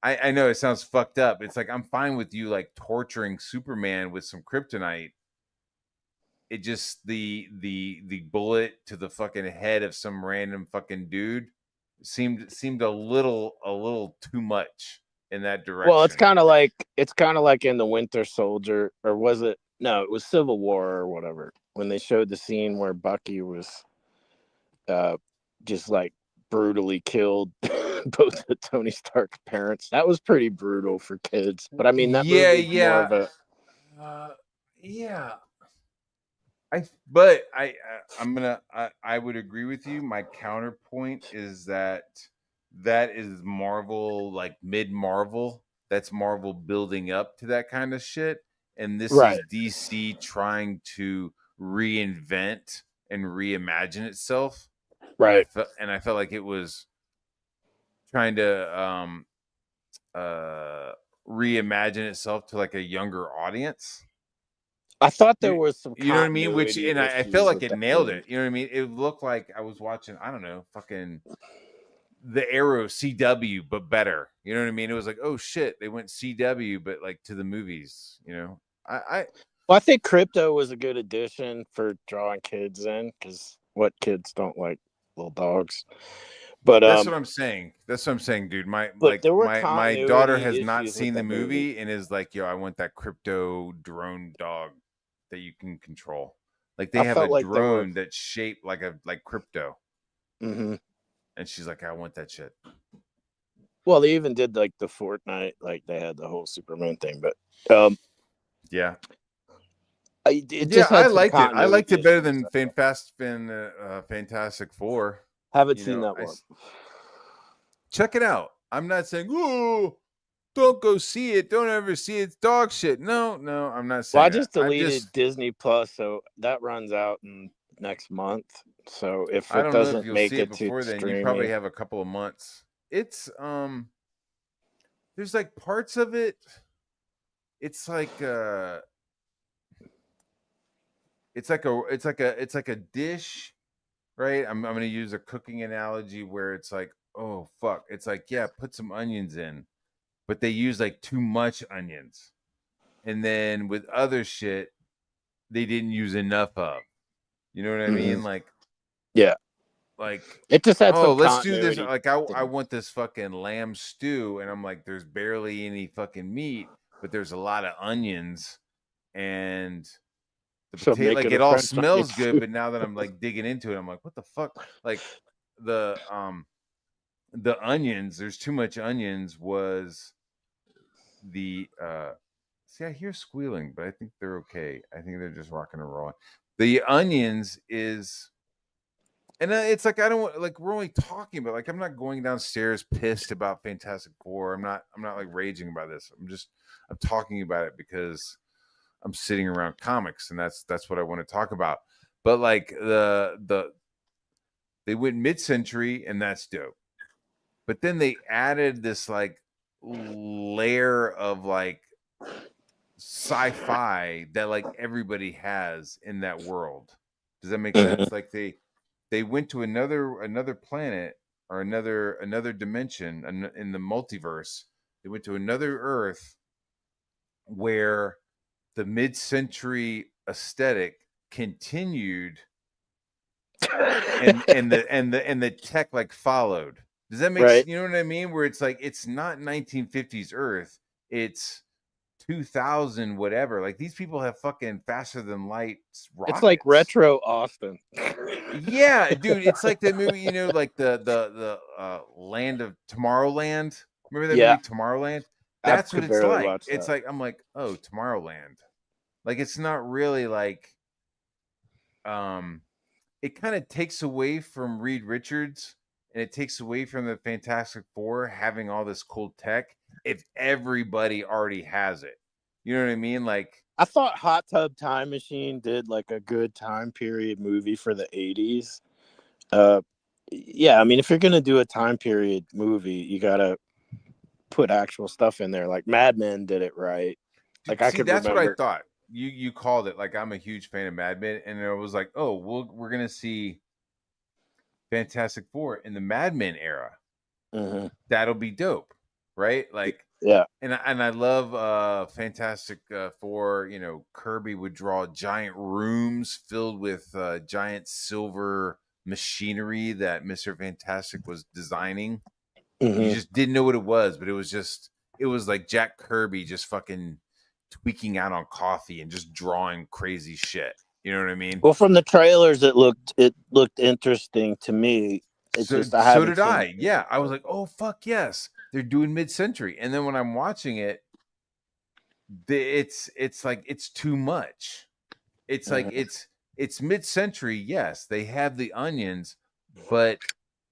I know it sounds fucked up. It's like I'm fine with you like torturing Superman with some kryptonite. It just the bullet to the fucking head of some random fucking dude seemed a little too much in that Well, direction. it's kind of like in the Winter Soldier, or was it? No, it was Civil War or whatever. When they showed the scene where Bucky was uh, just like brutally killed both of Tony Stark's parents. That was pretty brutal for kids. But I mean, that Yeah, movie's more yeah, of a uh, yeah. I would agree with you. My counterpoint is that that is Marvel, like mid Marvel. That's Marvel building up to that kind of shit, and this is right, DC trying to reinvent and reimagine itself. right. And I felt like it was trying to uh reimagine itself to like a younger audience. I thought there You was some you know what I mean? Which continuity and I felt issues like with it that nailed movie. it. You know what I mean? It looked like I was watching, I don't know, fucking the Arrow CW, but better. You know what I mean? It was like, oh shit, they went CW, but like to the movies, you know. I Well, I think Crypto was a good addition for drawing kids in because what kids don't like little dogs. But That's what I'm saying. That's what I'm saying, dude. there were My daughter continuity has not issues with seen the that movie. movie and is like, yo, I want that crypto drone dog that you can control. Like they I have a felt like there were. drone that's shaped like crypto. Mm-hmm. And she's like, I want that shit. Well, they even did like the Fortnite, like they had the whole Superman thing, but Yeah. it Yeah, just I had some liked it. I liked continuity it better issues. than Fantastic Four. Haven't You seen know, that one. check it out. I'm not saying, oh, don't go see it. Don't ever see it. It's dog shit. No, no, I'm not Well, I saying that. just I'm deleted just, Disney Plus, so that runs out in next month. So if I it don't know if doesn't you'll make see it it to before then. You probably streaming, have a couple of months. It's, there's like parts of it. It's like, it's like a dish, right? I'm going to use a cooking analogy where it's like, oh, fuck. It's like, yeah, put some onions in, but they use like too much onions. And then with other shit, they didn't use enough of. You know what I hmm mean? yeah, Like, it just had oh, some let's do this. continuity. Like, I want this fucking lamb stew, and I'm like, there's barely any fucking meat, but there's a lot of onions and the So potato. make Like, it a it all French onion smells good, soup. but now that I'm like digging into it, I'm like, what the fuck? Like the the onions. There's too much onions. Was the See, I hear squealing, but I think they're okay. I think they're just rocking and rolling. The onions is, and it's like I don't like we're only talking about, like I'm not going downstairs pissed about Fantastic Four. I'm not like raging about this. I'm talking about it because I'm sitting around comics, and that's what I want to talk about. But like they went mid century, and that's dope. But then they added this like layer of like sci-fi that like everybody has in that world. Does that make hmm sense? Like they went to another planet or another dimension in the multiverse. They went to another Earth where the mid-century aesthetic continued and the tech like followed. Does that make right. you know what I mean? Where it's like it's not 1950s Earth, it's 2000 whatever. Like these people have fucking faster than light It's like rockets. retro Austin. Yeah, dude, it's like that movie, you know, like the Land of Tomorrowland. Remember that Yeah, movie Tomorrowland? I That's what could it's barely like. watch It's that. like I'm like, oh, Tomorrowland. Like it's not really like um it kind of takes away from Reed Richards and it takes away from the Fantastic Four having all this cool tech if everybody already has it. You know what I mean? Like, I thought Hot Tub Time Machine did like a good time period movie for the 80s. Uh, yeah, I mean, if you're gonna do a time period movie, you gotta put actual stuff in there. Like Mad Men did it right. Like I see, could that's what I remember. thought. You called it. Like I'm a huge fan of Mad Men, and it was like, oh, we're gonna see Fantastic Four in the Mad Men era. hmm That'll be dope, right? Like, Yeah. and I love Fantastic Four. You know, Kirby would draw giant rooms filled with giant silver machinery that Mister Fantastic was designing. You hmm just didn't know what it was, but it was like Jack Kirby just fucking tweaking out on coffee and just drawing crazy shit. You know what I mean? Well, from the trailers, it looked interesting to me. It So just I so haven't did seen I. the movie, Yeah, I was but like, oh fuck yes, they're doing mid-century. And then when I'm watching it, it's like it's too much. It's like Mhm. it's mid-century. Yes, they have the onions, but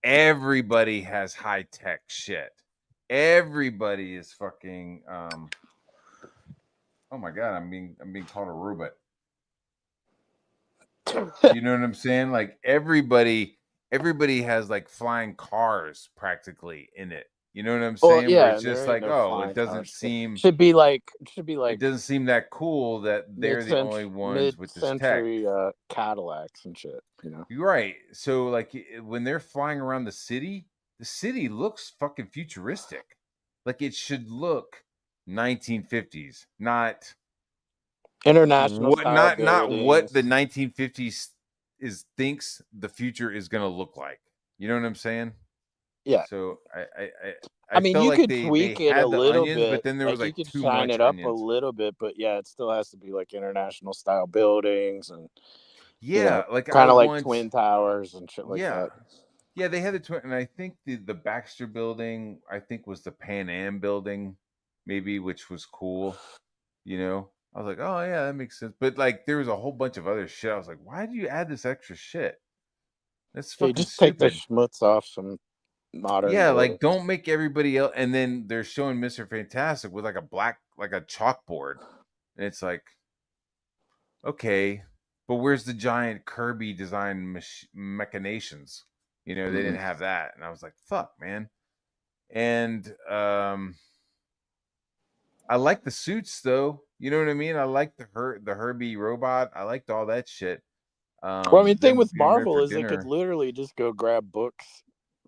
everybody has high tech shit. Everybody is fucking. Oh my god, I'm being called a robot. You know what I'm saying? Like everybody has like flying cars practically in it. You know what I'm Well, saying? Where yeah, it's and there just ain't like, no oh, it flying doesn't cars. seem Should be like it doesn't seem that cool that they're the only ones with this tech. mid-century Cadillacs and shit. You're right. So like when they're flying around the city looks fucking futuristic. Like it should look 1950s, International style not what the buildings. 1950s is thinks the future is going to look like. You know what I'm saying? Yeah, So I I mean, felt you like could they tweak it a had the little onions, bit. but then there was Like you like could too shine much it up a onions. little bit, but yeah, it still has to be like international style buildings and Yeah, like I kind of like want twin towers and shit like yeah. that. Yeah, they had the twin, and I think the Baxter building, I think was the Pan Am building, maybe, which was cool. You know, I was like, oh yeah, that makes sense. But like, there was a whole bunch of other shit. I was like, why do you add this extra shit? That's Yeah, you fucking just take the stupid. schmutz off some modern Yeah, like buildings. don't make everybody else. And then they're showing Mister Fantastic with like a like a chalkboard, and it's like, okay, but where's the giant Kirby design machinations? You know, they didn't Mhm. have that, and I was like, fuck, man. And I like the suits though. You know what I mean? I like the Herbie robot. I liked all that shit. Well, I mean, thing Them with being there Marvel for is they could dinner. literally just go grab books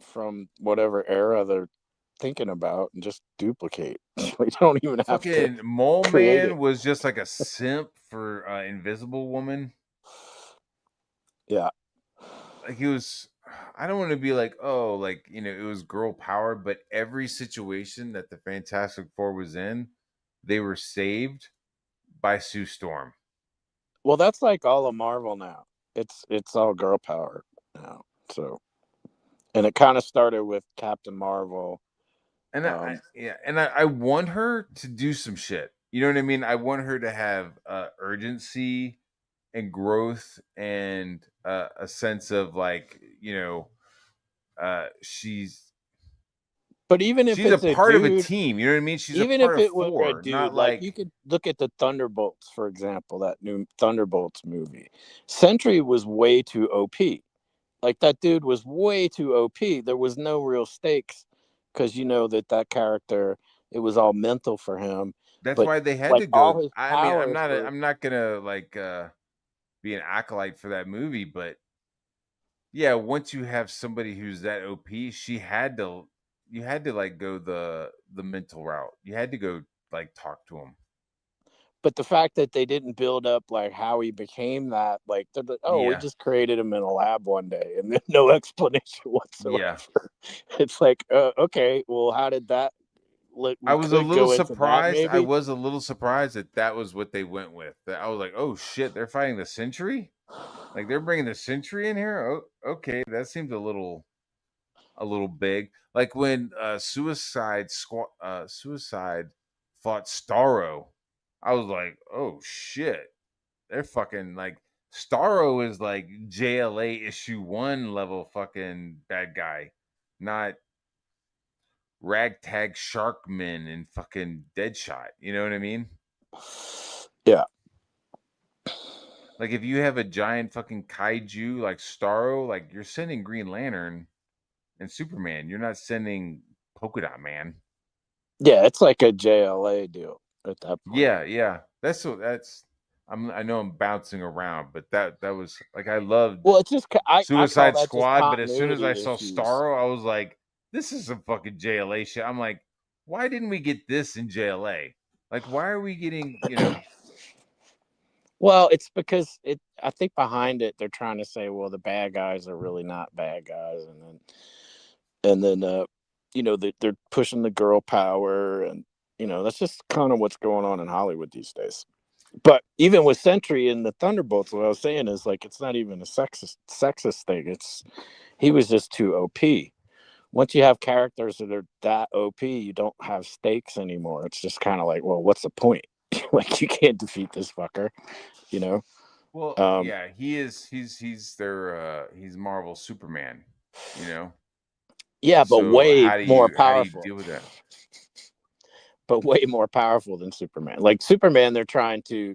from whatever era they're thinking about and just duplicate. You don't even have to Fucking Mole create it. Man was just like a simp for Invisible Woman. Yeah. Like he was. I don't want to be like, oh, like you know, it was girl power, but every situation that the Fantastic Four was in, they were saved by Sue Storm. Well, that's like all of Marvel now. It's all girl power now. So, and it kind of started with Captain Marvel. And Um, yeah, and I want her to do some shit. You know what I mean? I want her to have urgency and growth and a sense of like, you know, she's but even if she's a it's a part of a dude, team. You know what I mean? She's a even part if of it were a four, not dude, like you like could look at the Thunderbolts, for example, that new Thunderbolts movie. Sentry was way too OP. Like that dude was way too OP. There was no real stakes because you know that character, it was all mental for him. that's But why they had like to go. all his I mean, powers were. I'm not gonna like be an acolyte for that movie, but yeah, once you have somebody who's that OP, she had to you had to like go the mental route. You had to go like talk to him. But the fact that they didn't build up like how he became that, like they're like, oh, we Yeah. just created him in a lab one day, and then no explanation whatsoever. Yeah. It's like, okay, well, how did that? Like, I we was a could little go into that surprised. I maybe, was a little surprised that that was what they went with. That I was like, "Oh shit, they're fighting the Sentry? Like they're bringing the Sentry in here? Oh, okay, that seems a little big. Like when Suicide fought Starro, I was like, "Oh shit. They're fucking like Starro is like JLA issue 1 level fucking bad guy, not ragtag sharkmen and fucking Deadshot. You know what I mean? yeah. Like if you have a giant fucking kaiju like Starro, like you're sending Green Lantern and Superman. You're not sending Polka Dot Man. Yeah, it's like a JLA deal at that point. Yeah, yeah. That's I know I'm bouncing around, but that was like I loved Well, it's just I call Suicide that just Squad, but as soon as I continuity saw issues. Starro, I was like, this is some fucking JLA shit. I'm like, why didn't we get this in JLA? Like, why are we getting, you know, Well, it's because it. I think behind it, they're trying to say, well, the bad guys are really not bad guys, and then you know, they're pushing the girl power, and That's just kind of what's going on in Hollywood these days. But even with Sentry and the Thunderbolts, what I was saying is like it's not even a sexist thing. It's he was just too OP. Once you have characters that are that OP, you don't have stakes anymore. It's just kind of like, well, what's the point? Like you can't defeat this fucker, you know. Well, Um, yeah, he is. He's their he's Marvel Superman. You know. yeah, but So way more how do you powerful. deal with that? But way more powerful than Superman. Like Superman, they're trying to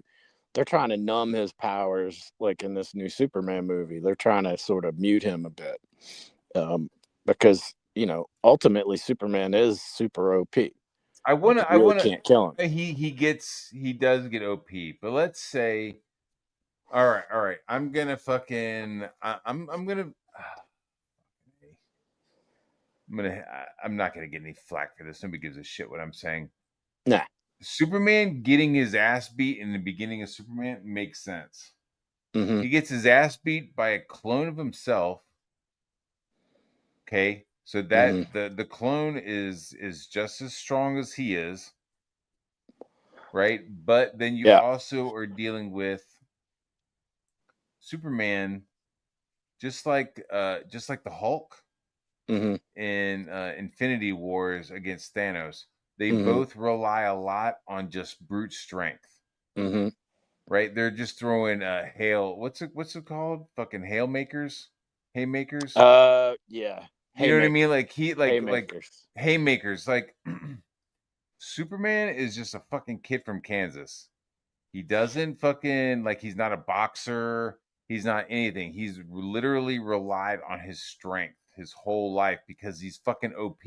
numb his powers. Like in this new Superman movie, they're trying to sort of mute him a bit, because ultimately Superman is super OP. Like you I really wanna. can't kill him. He does get OP, but let's say, all right. I'm gonna fucking. I'm gonna. I'm not gonna get any flack for this. Nobody gives a shit what I'm saying. Nah. Superman getting his ass beat in the beginning of Superman makes sense. Mm-hmm. He gets his ass beat by a clone of himself. Okay, so Mm-hmm. that the clone is just as strong as he is, right? But then you Yeah. also are dealing with Superman, just like the Hulk Mm-hmm. in Infinity Wars against Thanos. They Mm-hmm. both rely a lot on just brute strength, Mm-hmm. right? They're just throwing hail. What's it called? Fucking haymakers, haymakers. Yeah. You know what I mean? Haymakers. Like like Haymakers. haymakers. Like Superman is just a fucking kid from Kansas. He doesn't fucking like he's not a boxer. He's not anything. He's literally relied on his strength his whole life because he's fucking OP.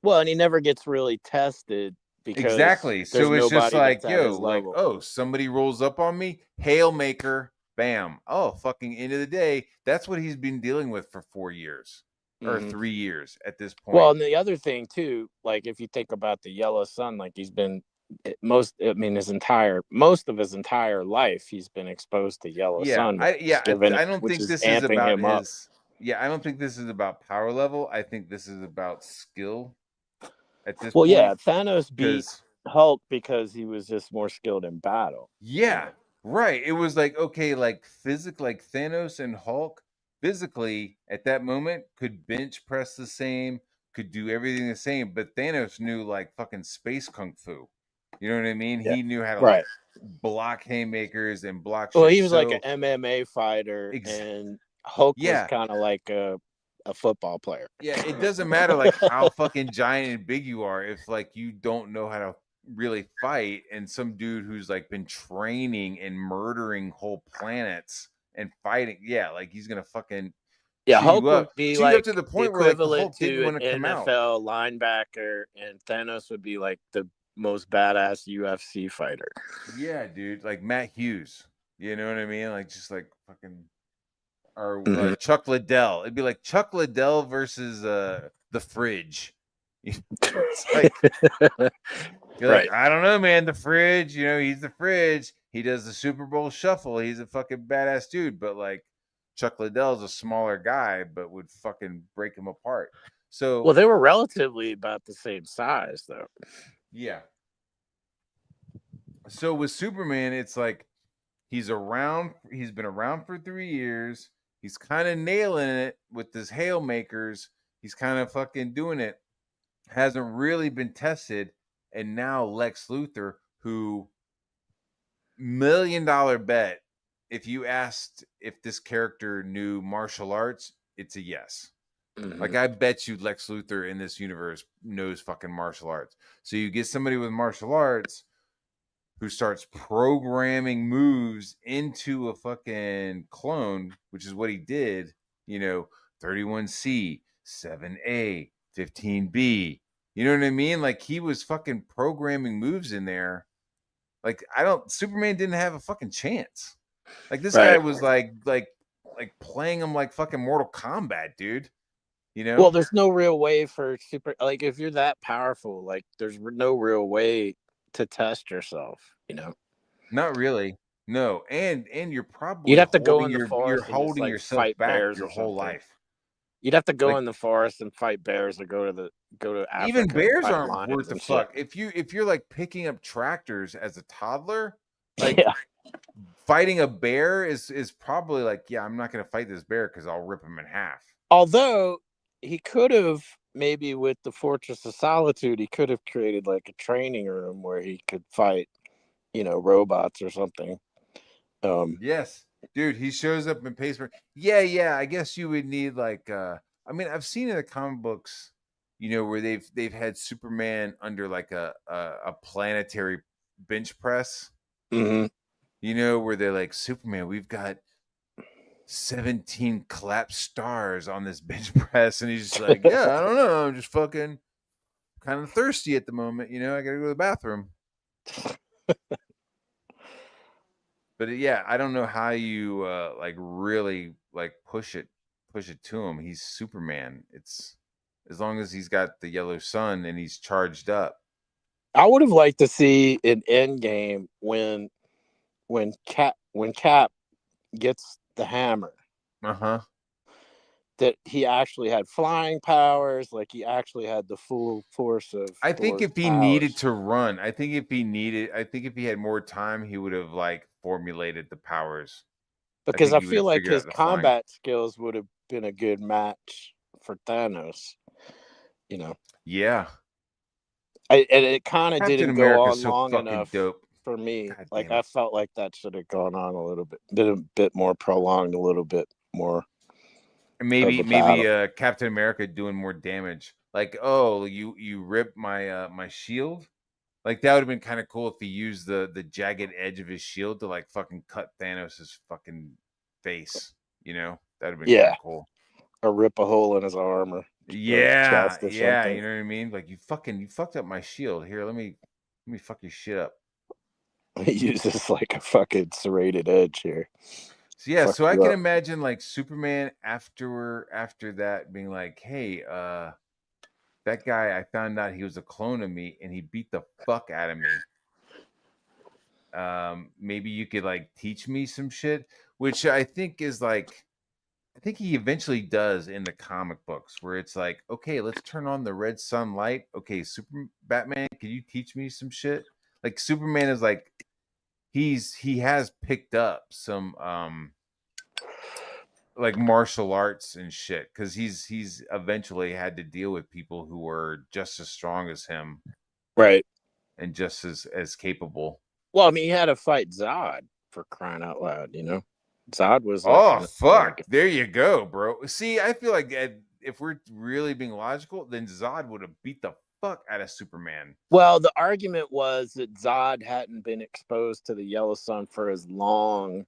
Well, and he never gets really tested because Exactly. there's So it's just nobody that's like, at yo, his like, level. oh, somebody rolls up on me, hail maker, bam. Oh, fucking end of the day. That's what he's been dealing with for 4 years or Mm-hmm. 3 years at this Well, point. and the other thing too, like if you think about the yellow sun, like he's been most of his entire life, he's been exposed to yellow sun, I don't which think is this is amping about him up. his I don't think this is about power level. I think this is about skill at this Well, yeah, point Thanos beat cuz Hulk because he was just more skilled in battle. You yeah, know. right. It was like okay, like Thanos and Hulk physically at that moment could bench press the same, could do everything the same, but Thanos knew like fucking space kung fu. You know what I mean? Yeah. He knew how to Right. like block haymakers and block Well, shit. he was like an So MMA fighter, ex- and Hulk was yeah, kind of like a football player. yeah, it doesn't matter like how fucking giant and big you are if like you don't know how to really fight and some dude who's like been training and murdering whole planets and fighting, yeah, like he's gonna fucking Yeah, Hulk would be chew you up to like the the point where like the equivalent Hulk didn't to want to an come out. NFL linebacker, and Thanos would be like the most badass UFC fighter. Yeah, dude, like Matt Hughes. You know what I mean? Like just like fucking or Mm-hmm. Chuck Liddell. It'd be like Chuck Liddell versus the fridge. It's like you're like, Right. I don't know, man. The fridge, you know, he's the fridge. He does the Super Bowl shuffle. He's a fucking badass dude. But like Chuck Liddell's a smaller guy, but would fucking break him apart. Well, So they were relatively about the same size, though. yeah. So with Superman, it's like he's around. He's been around for 3 years. He's kind of nailing it with his haymakers. He's kind of fucking doing it. Hasn't really been tested. And now Lex Luthor, who $1 million bet, if you asked if this character knew martial arts, it's a yes. Mm-hmm. Like I bet you Lex Luthor in this universe knows fucking martial arts. So you get somebody with martial arts who starts programming moves into a fucking clone, which is what he did, you know, 31C, 7A, 15B. You know what I mean? Like he was fucking programming moves in there. Like I don't Superman didn't have a fucking chance. Like this guy Right. was like playing him like fucking Mortal Kombat, dude. You Well, know? there's no real way for super like if you're that powerful, like there's no real way to test yourself. You know, Not really. No. And you're you'd probably have to go in the you're forest and just holding like yourself fight back bears your or whole something. life. You'd have to go Like in the forest and fight bears, or go to even Africa and bears fight aren't lions worth a and shit. fuck. If you're like picking up tractors as a toddler, like Yeah. fighting a bear is probably like, yeah, I'm not gonna fight this bear because I'll rip him in half. Although he could have, maybe with the Fortress of Solitude, he could have created like a training room where he could fight, robots or something. Yes, dude, he shows up in Pace. Yeah, yeah. I guess you would need like. I mean, I've seen in the comic books, where they've had Superman under like a planetary bench press. Mhm. Where they're like, Superman, we've got 17 collapsed stars on this bench press, and he's just like, yeah, I don't know, I'm just fucking kind of thirsty at the moment. I gotta go to the bathroom. But yeah, I don't know how you like really like push it to him. He's Superman. It's as long as he's got the yellow sun and he's charged up. I would have liked to see an end game when Cap gets the hammer, Uh-huh. that he actually had flying powers, like he actually had the full force of I think Thor's if he needed powers. to run, I think if he had more time, he would have like formulated the powers. I Because think I he would feel have like figured his out the flying. combat skills would have been a good match for Thanos. You know, Yeah. and it kind of Captain didn't go America's on so long fucking enough dope. for me. God Like damn I it. felt like that should have gone on a bit more prolonged, a little bit more And of maybe a battle. maybe Captain America doing more damage. Like, oh, you rip my shield. Like that would have been kind of cool if he used the jagged edge of his shield to like fucking cut Thanos's fucking face. That would have been kind Yeah, of cool. or rip a hole in his arm or his Yeah, chest or yeah, something. you know what I mean? Like you fucked up my shield. Here, let me fuck your shit up. He uses like a fucking serrated edge here. So yeah, Fuck so I you can up. imagine like Superman after that being like, hey, that guy, I found out he was a clone of me and he beat the fuck out of me. Maybe you could like teach me some shit, which I think is like, I think he eventually does in the comic books, where it's like, okay, let's turn on the red sunlight. Okay, Batman, can you teach me some shit? Like Superman is like, he has picked up some like martial arts and shit, because he's eventually had to deal with people who were just as strong as him Right. and just as capable. Well, I mean, he had to fight Zod, for crying out loud. Zod was like Oh an like. fuck! There you go, bro. See, I feel like if we're really being logical, then Zod would have beat the fuck out of Superman. Well, the argument was that Zod hadn't been exposed to the yellow sun for as long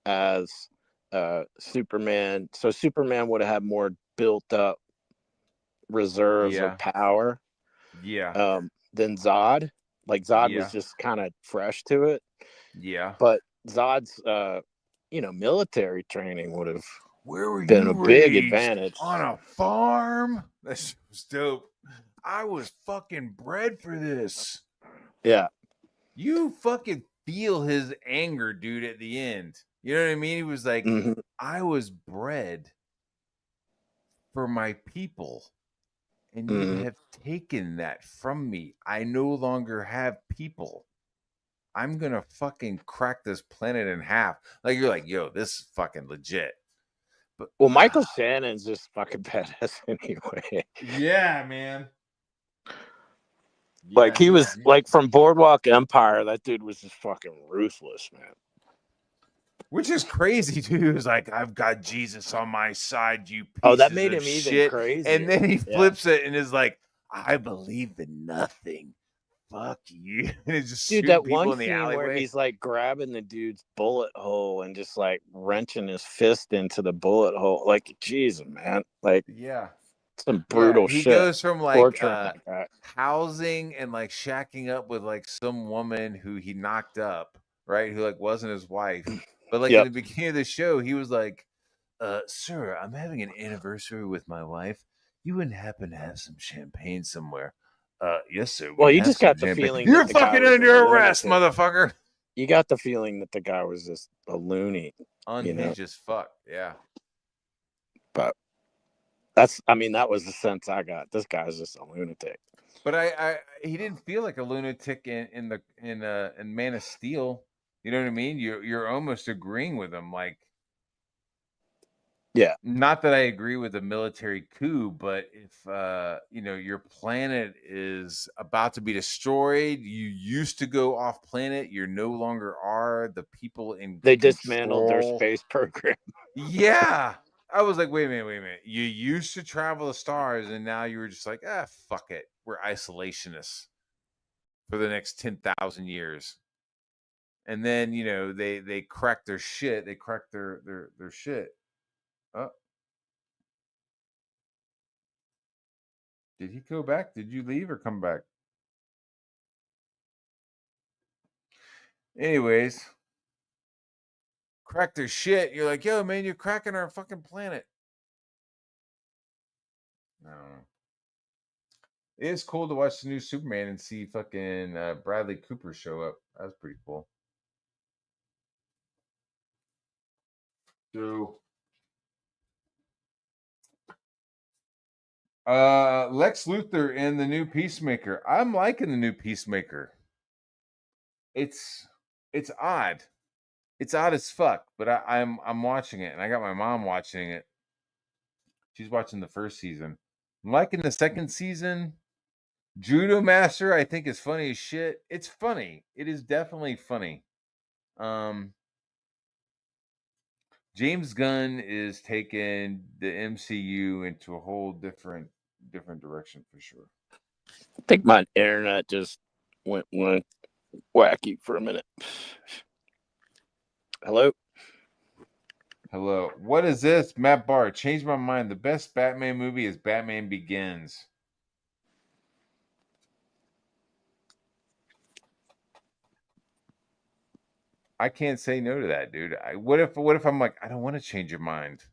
as Superman, so Superman would have had more built up reserves of Yeah, power yeah, than Zod. Like Zod was yeah, just kind of fresh to it, yeah. but Zod's military training would have Where were been you a big raised? advantage. On a farm? That's dope. I was fucking bred for this. Yeah. You fucking feel his anger, dude, at the end. You know what I mean? He was like, Mm-hmm. I was bred for my people, and you Mm-hmm. have taken that from me. I no longer have people. I'm gonna fucking crack this planet in half. Like you're like, yo, this is fucking legit. But Well, Michael Shannon's just fucking badass anyway. yeah, man. Like Yeah, he was like from Boardwalk Empire. That dude was just fucking ruthless, man. which is crazy, dude. He was like, I've got Jesus on my side, you Oh, that pieces made of him even shit. And crazier. then he Yeah. flips it and is like, I believe in nothing. Fuck you. And he's just Dude, shooting that people one in the scene where alleyway. he's like grabbing the dude's bullet hole and just like wrenching his fist into the bullet hole. Like, Jesus, man. Like, Yeah. some Yeah. brutal He shit. goes from like Torturing that guy. housing and like shacking up with like some woman who he knocked up, right? Who like wasn't his wife. But like in Yep. the beginning of the show, he was like, sir, I'm having an anniversary with my wife. You wouldn't happen to have some champagne somewhere? Yes, sir. Well, We you have just some got the champagne. feeling that You're the guy fucking was a under arrest, lunatic. motherfucker. You got the feeling that the guy was just a loony, Unhinged as fuck. Yeah. But I mean, that was the sense I got. This guy's just a lunatic. But he didn't feel like a lunatic in Man of Steel. You know what I mean? You're almost agreeing with him. Like, Yeah, not that I agree with the military coup, but if your planet is about to be destroyed, you used to go off planet, you no longer are. The people in they dismantled their control. space program. Yeah. I was like, wait a minute. You used to travel the stars, and now you were just like, fuck it. We're isolationists for the next 10,000 years. And then, they cracked their shit. They cracked their shit. Oh, did he go back? Did you leave or come back? Anyways, cracked their shit. You're like, yo, man, you're cracking our fucking planet. I don't know. It is cool to watch the new Superman and see fucking Bradley Cooper show up. That's pretty cool. So, Lex Luthor in the new Peacemaker. I'm liking the new Peacemaker. It's it's odd. It's odd as fuck, but I'm watching it, and I got my mom watching it. She's watching the first season. I'm liking the second season. Judo Master, I think, is funny as shit. It's funny. It is definitely funny. Um, James Gunn is taking the MCU into a whole different direction for sure. I think my internet just went wacky for a minute. Hello? Hello. What is this? Matt Barr. Changed my mind. The best Batman movie is Batman Begins. I can't say no to that, dude. What if I'm like, I don't want to change your mind.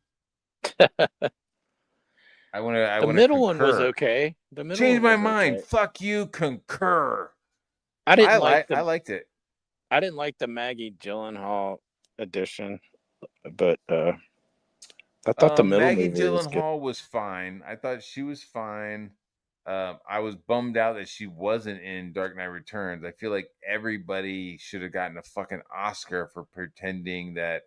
I The want to middle one was concur. okay. The middle Change one my was mind. okay. Fuck you, concur. I didn't like I the liked it. I didn't like the Maggie Gyllenhaal edition, but I thought the middle Maggie movie was good. Gyllenhaal was fine. I thought she was fine. I was bummed out that she wasn't in Dark Knight Returns. I feel like everybody should have gotten a fucking Oscar for pretending that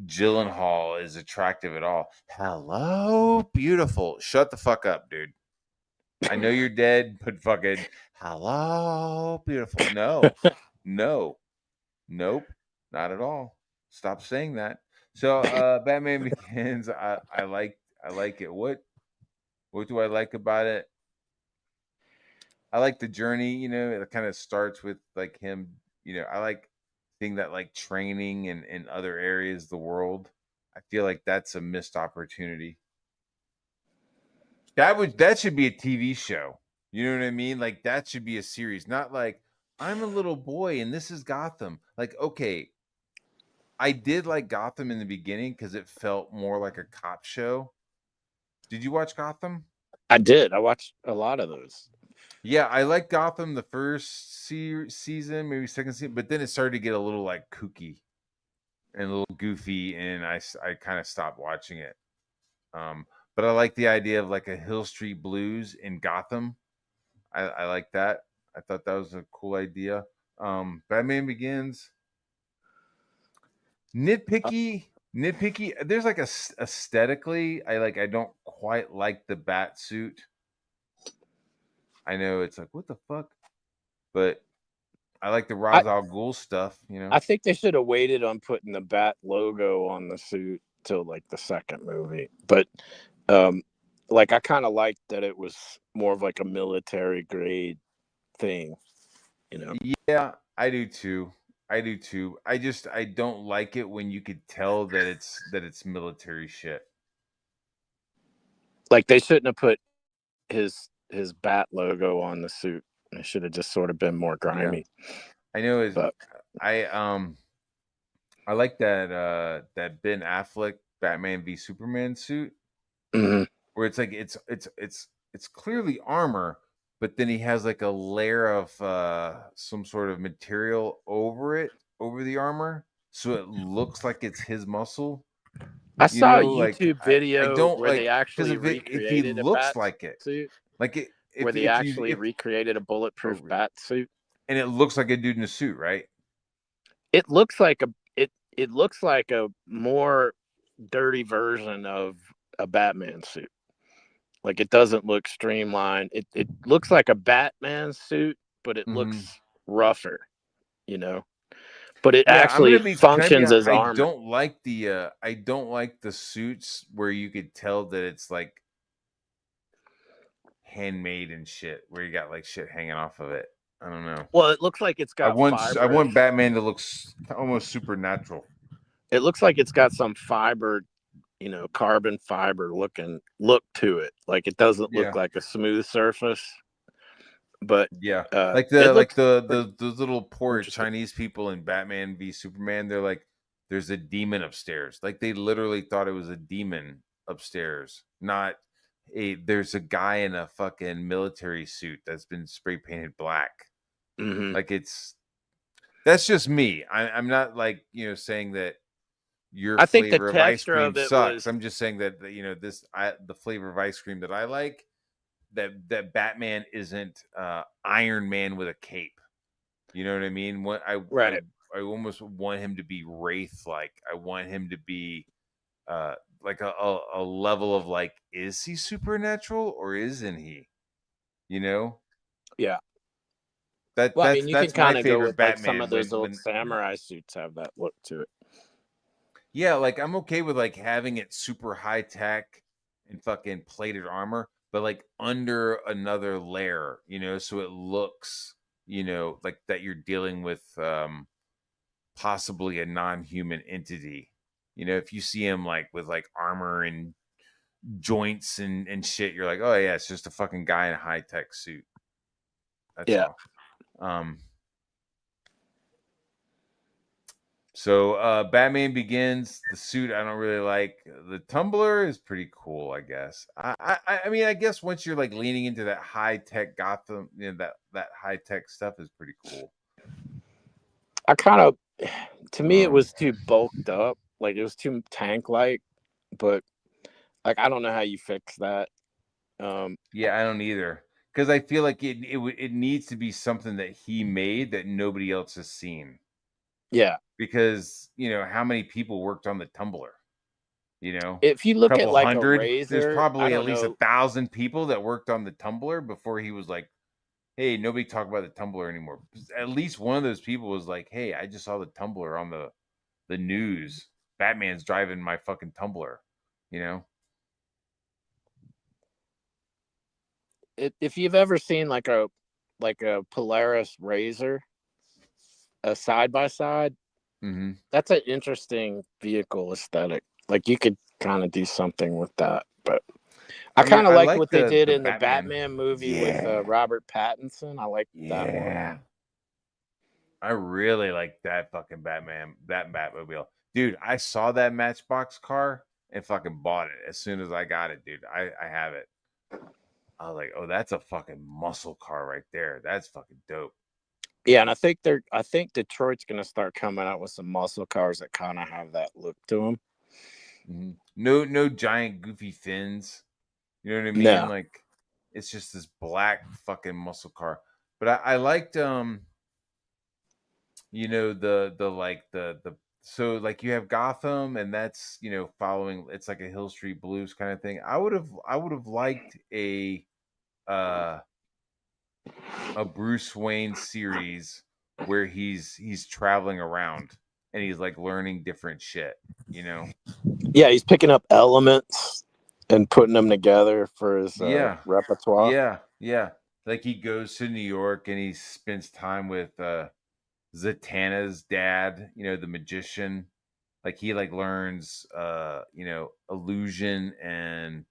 Gyllenhaal is attractive at all. Hello, beautiful. Shut the fuck up, dude. I know you're dead, but fucking hello, beautiful. No, no, nope, not at all. Stop saying that. So Batman Begins, I like it. What do I like about it? I like the journey, it kind of starts with like him, I like seeing that like training in other areas of the world. I feel like that's a missed opportunity. That should be a TV show. You know what I mean? Like that should be a series, not like I'm a little boy and this is Gotham. Like, okay, I did like Gotham in the beginning because it felt more like a cop show. Did you watch Gotham? I did. I watched a lot of those. Yeah, I like Gotham the first season, maybe second season, but then it started to get a little like kooky and a little goofy, and I kind of stopped watching it. But I like the idea of like a Hill Street Blues in Gotham. I like that. I thought that was a cool idea. Batman Begins, nitpicky. There's like aesthetically, I don't quite like the bat suit. I know it's like what the fuck, but I like the I Ra's al Ghul stuff. I think they should have waited on putting the bat logo on the suit till like the second movie. But um, like I kind of liked that it was more of like a military grade thing. You know, Yeah, I do too. I do too. I don't like it when you could tell that it's military shit. like they shouldn't have put his bat logo on the suit. It should have just sort of been more Yeah. grimy. I know is But I I like that Ben Affleck Batman v Superman suit mhm. where it's like it's clearly armor, but then he has like a layer of some sort of material over the armor, so it looks like it's his muscle. I You saw a know, like YouTube I video don't where they like because actually if he recreated a looks bat like it, suit, like it, where they if you actually if recreated a bulletproof oh, bat suit. and it looks like a dude in a suit, right? It looks like it looks like a more dirty version of a Batman suit. Like it doesn't look streamlined. It looks like a Batman suit, but it Hmm. looks rougher, you know. But it Yeah, I'm actually gonna be. Can I be? functions as armor. I don't like the suits where you could tell that it's like handmade and shit, where you got like shit hanging off of it. I don't know. Well, it looks like it's got I fiber. want Batman to look almost supernatural. It looks like it's got some fiber, carbon fiber look to it. Like it doesn't look Yeah, like a smooth surface, but yeah. it looks pretty The those little poor interesting. Chinese people in Batman v Superman. They're like, there's a demon upstairs. Like they literally thought it was a demon upstairs, not a. There's a guy in a fucking military suit that's been spray painted black. Hmm. Like it's that's just me. I'm not like saying that your I think the flavor of ice texture cream of it sucks. was, I'm just saying that the flavor of ice cream that I like, that Batman isn't Iron Man with a cape. You know what I mean? What right. I almost want him to be Wraith like. I want him to be like a level of like, is he supernatural or isn't he? You know? Yeah. Well, I mean, you can That's my kind of go favorite with like some Batman of those old when samurai suits have that look to it. yeah, like I'm okay with like having it super high tech and fucking plated armor, but like under another layer, so it looks, like that you're dealing with possibly a non-human entity. If you see him like with like armor and joints and shit, you're like, "Oh yeah, it's just a fucking guy in a high-tech suit." That's Yeah. all. So Batman Begins, the suit I don't really like. The tumbler is pretty cool, I guess. I mean, I guess once you're like leaning into that high tech Gotham, that high tech stuff is pretty cool. I kind of, to me, it Um, was too bulked up. Like it was too tank like, but like, I don't know how you fix that. Um, yeah, I don't either because I feel like it needs to be something that he made that nobody else has seen. yeah. Because how many people worked on the tumbler? If you A look at couple like a hundred. There's razor, I probably at don't least know. 1,000 people that worked on the tumbler before he was like, hey, nobody talk about the tumbler anymore. At least one of those people was like, hey, I just saw the tumbler on the news. Batman's driving my fucking tumbler. You know? If you've ever seen like a Polaris razor, a side by side, Mm-hmm. that's an interesting vehicle aesthetic. Like you could kind of do something with that, but I I mean, kind of I liked like what they did the in the Batman. Batman movie with Yeah, Robert Pattinson. I liked that one. yeah. I really like that fucking that Batmobile, dude. I saw that Matchbox car and fucking bought it as soon as I got it, dude. I have it. I was like, oh, that's a fucking muscle car right there. That's fucking dope. Yeah, and I think Detroit's gonna start coming out with some muscle cars that kind of have that look to them. Mhm. No giant goofy fins. You know what I mean? No, Like it's just this black fucking muscle car. But I liked the like the so like you have Gotham and that's following it's like a Hill Street Blues kind of thing. I would have liked uh a Bruce Wayne series where he's traveling around and he's like learning different shit, you know? yeah, he's picking up elements and putting them together for his Yeah. repertoire. Yeah. Yeah. Like he goes to New York and he spends time with Zatanna's dad, the magician. Like he like learns illusion and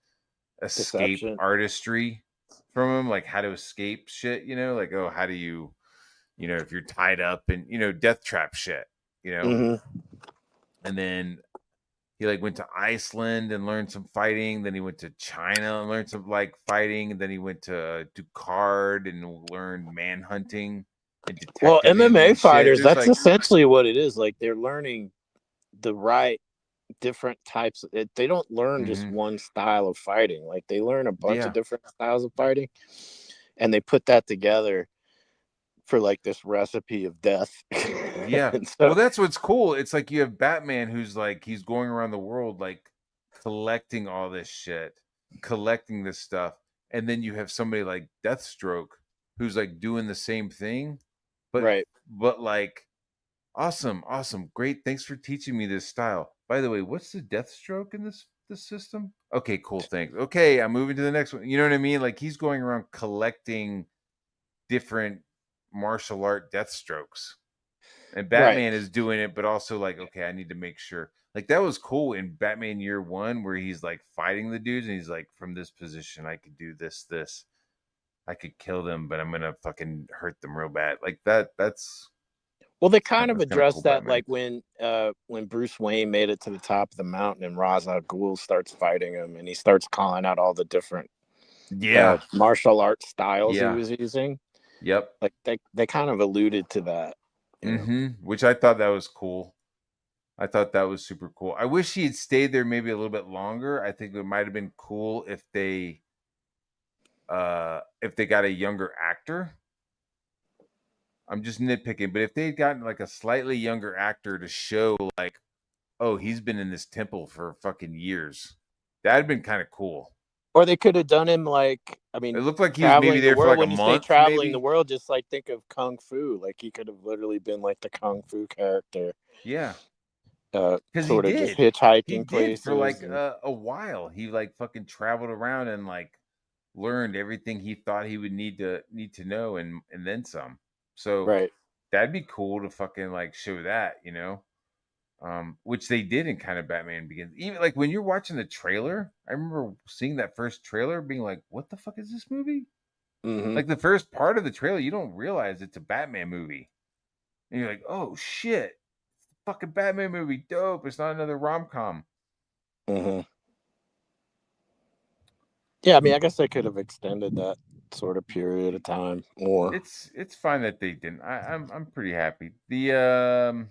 escape Deception. artistry from him, like how to escape shit, like oh, how do you if you're tied up and death trap shit, you know. Hmm. And then he like went to Iceland and learned some fighting. Then he went to China and learned some like fighting. And then he went to Ducard and learned manhunting and Well, detectiving MMA and shit. fighters, There's that's like essentially what it is. Like they're learning the right different types. They don't learn just Hmm. one style of fighting. Like they learn a bunch of Yeah. different styles of fighting, and they put that together for like this recipe of death. Yeah. And Well, so, that's what's cool. It's like you have Batman who's like he's going around the world like collecting all this shit, collecting this stuff. And then you have somebody like Deathstroke who's like doing the same thing, but right. like awesome, awesome. Great. Thanks for teaching me this style. By the way, what's the Deathstroke in this system? Okay, cool. Thanks. Okay, I'm moving to the next one. You know what I mean? Like he's going around collecting different martial art Deathstrokes. And Right. Batman is doing it, but also like, okay, I need to make sure. Like that was cool in Batman Year One, where he's like fighting the dudes, and he's like, from this position, I could do this. I could kill them, but I'm gonna fucking hurt them real bad. Like that. Well, they kind of That's kind of cool, addressed that Batman. like when Bruce Wayne made it to the top of the mountain and Ra's al Ghul starts fighting him and he starts calling out all the different Yeah. martial art styles he Yeah. was using. Yep. Like they kind of alluded to that, you know. Which I thought that was cool. I thought that was super cool. I wish he had stayed there maybe a little bit longer. I think it might have been cool if they got a younger actor. I'm just nitpicking, but if they'd gotten like a slightly younger actor to show like, oh, he's been in this temple for fucking years, that'd been kind of cool. Or they could have done him like, I It mean, looked like he was maybe traveling the there for world. like a When you say month, traveling the maybe. world, just like think of Kung Fu. Like he could have literally been like the Kung Fu character, Yeah, because sort of just he hitchhiking did for places. like And a while. He like fucking traveled around and like learned everything he thought he would need to know and then some. So right. that'd be cool to fucking like show that, which they did in kind of Batman Begins. Even like when you're watching the trailer, I remember seeing that first trailer, being like, "What the fuck is this movie?" Mm-hmm. Like the first part of the trailer, you don't realize it's a Batman movie, and you're like, "Oh shit, fucking Batman movie, dope!" It's not another rom com. Mm-hmm. Yeah, I mean, I guess they could have extended that sort of period of time more. It's fine that they didn't. I'm pretty happy. The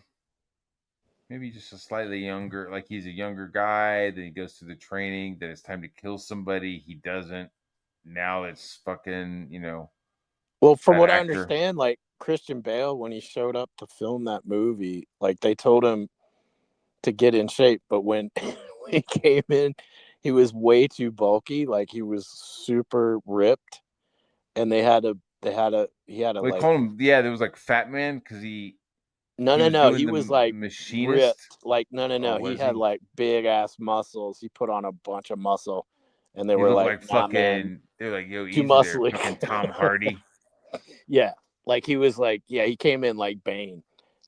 maybe just a slightly younger, like he's a younger guy, then he goes through the training, then it's time to kill somebody, he doesn't. Now it's fucking, Well, from that what I actor. understand, like Christian Bale, when he showed up to film that movie, like they told him to get in shape, but when when he came in, he was way too bulky. Like he was super ripped, and he had to Well, they like called him, yeah, there was like Fat Man because no he no was no. doing He the was like machinist. ripped. Like no no Oh, no. He was had he? like big ass muscles. He put on a bunch of muscle, and they He were looked like, like "Nah, man, fucking, they're like, yo, too easy there, muscly." fucking Tom Hardy. Yeah, like he was like, yeah, he came in like Bane,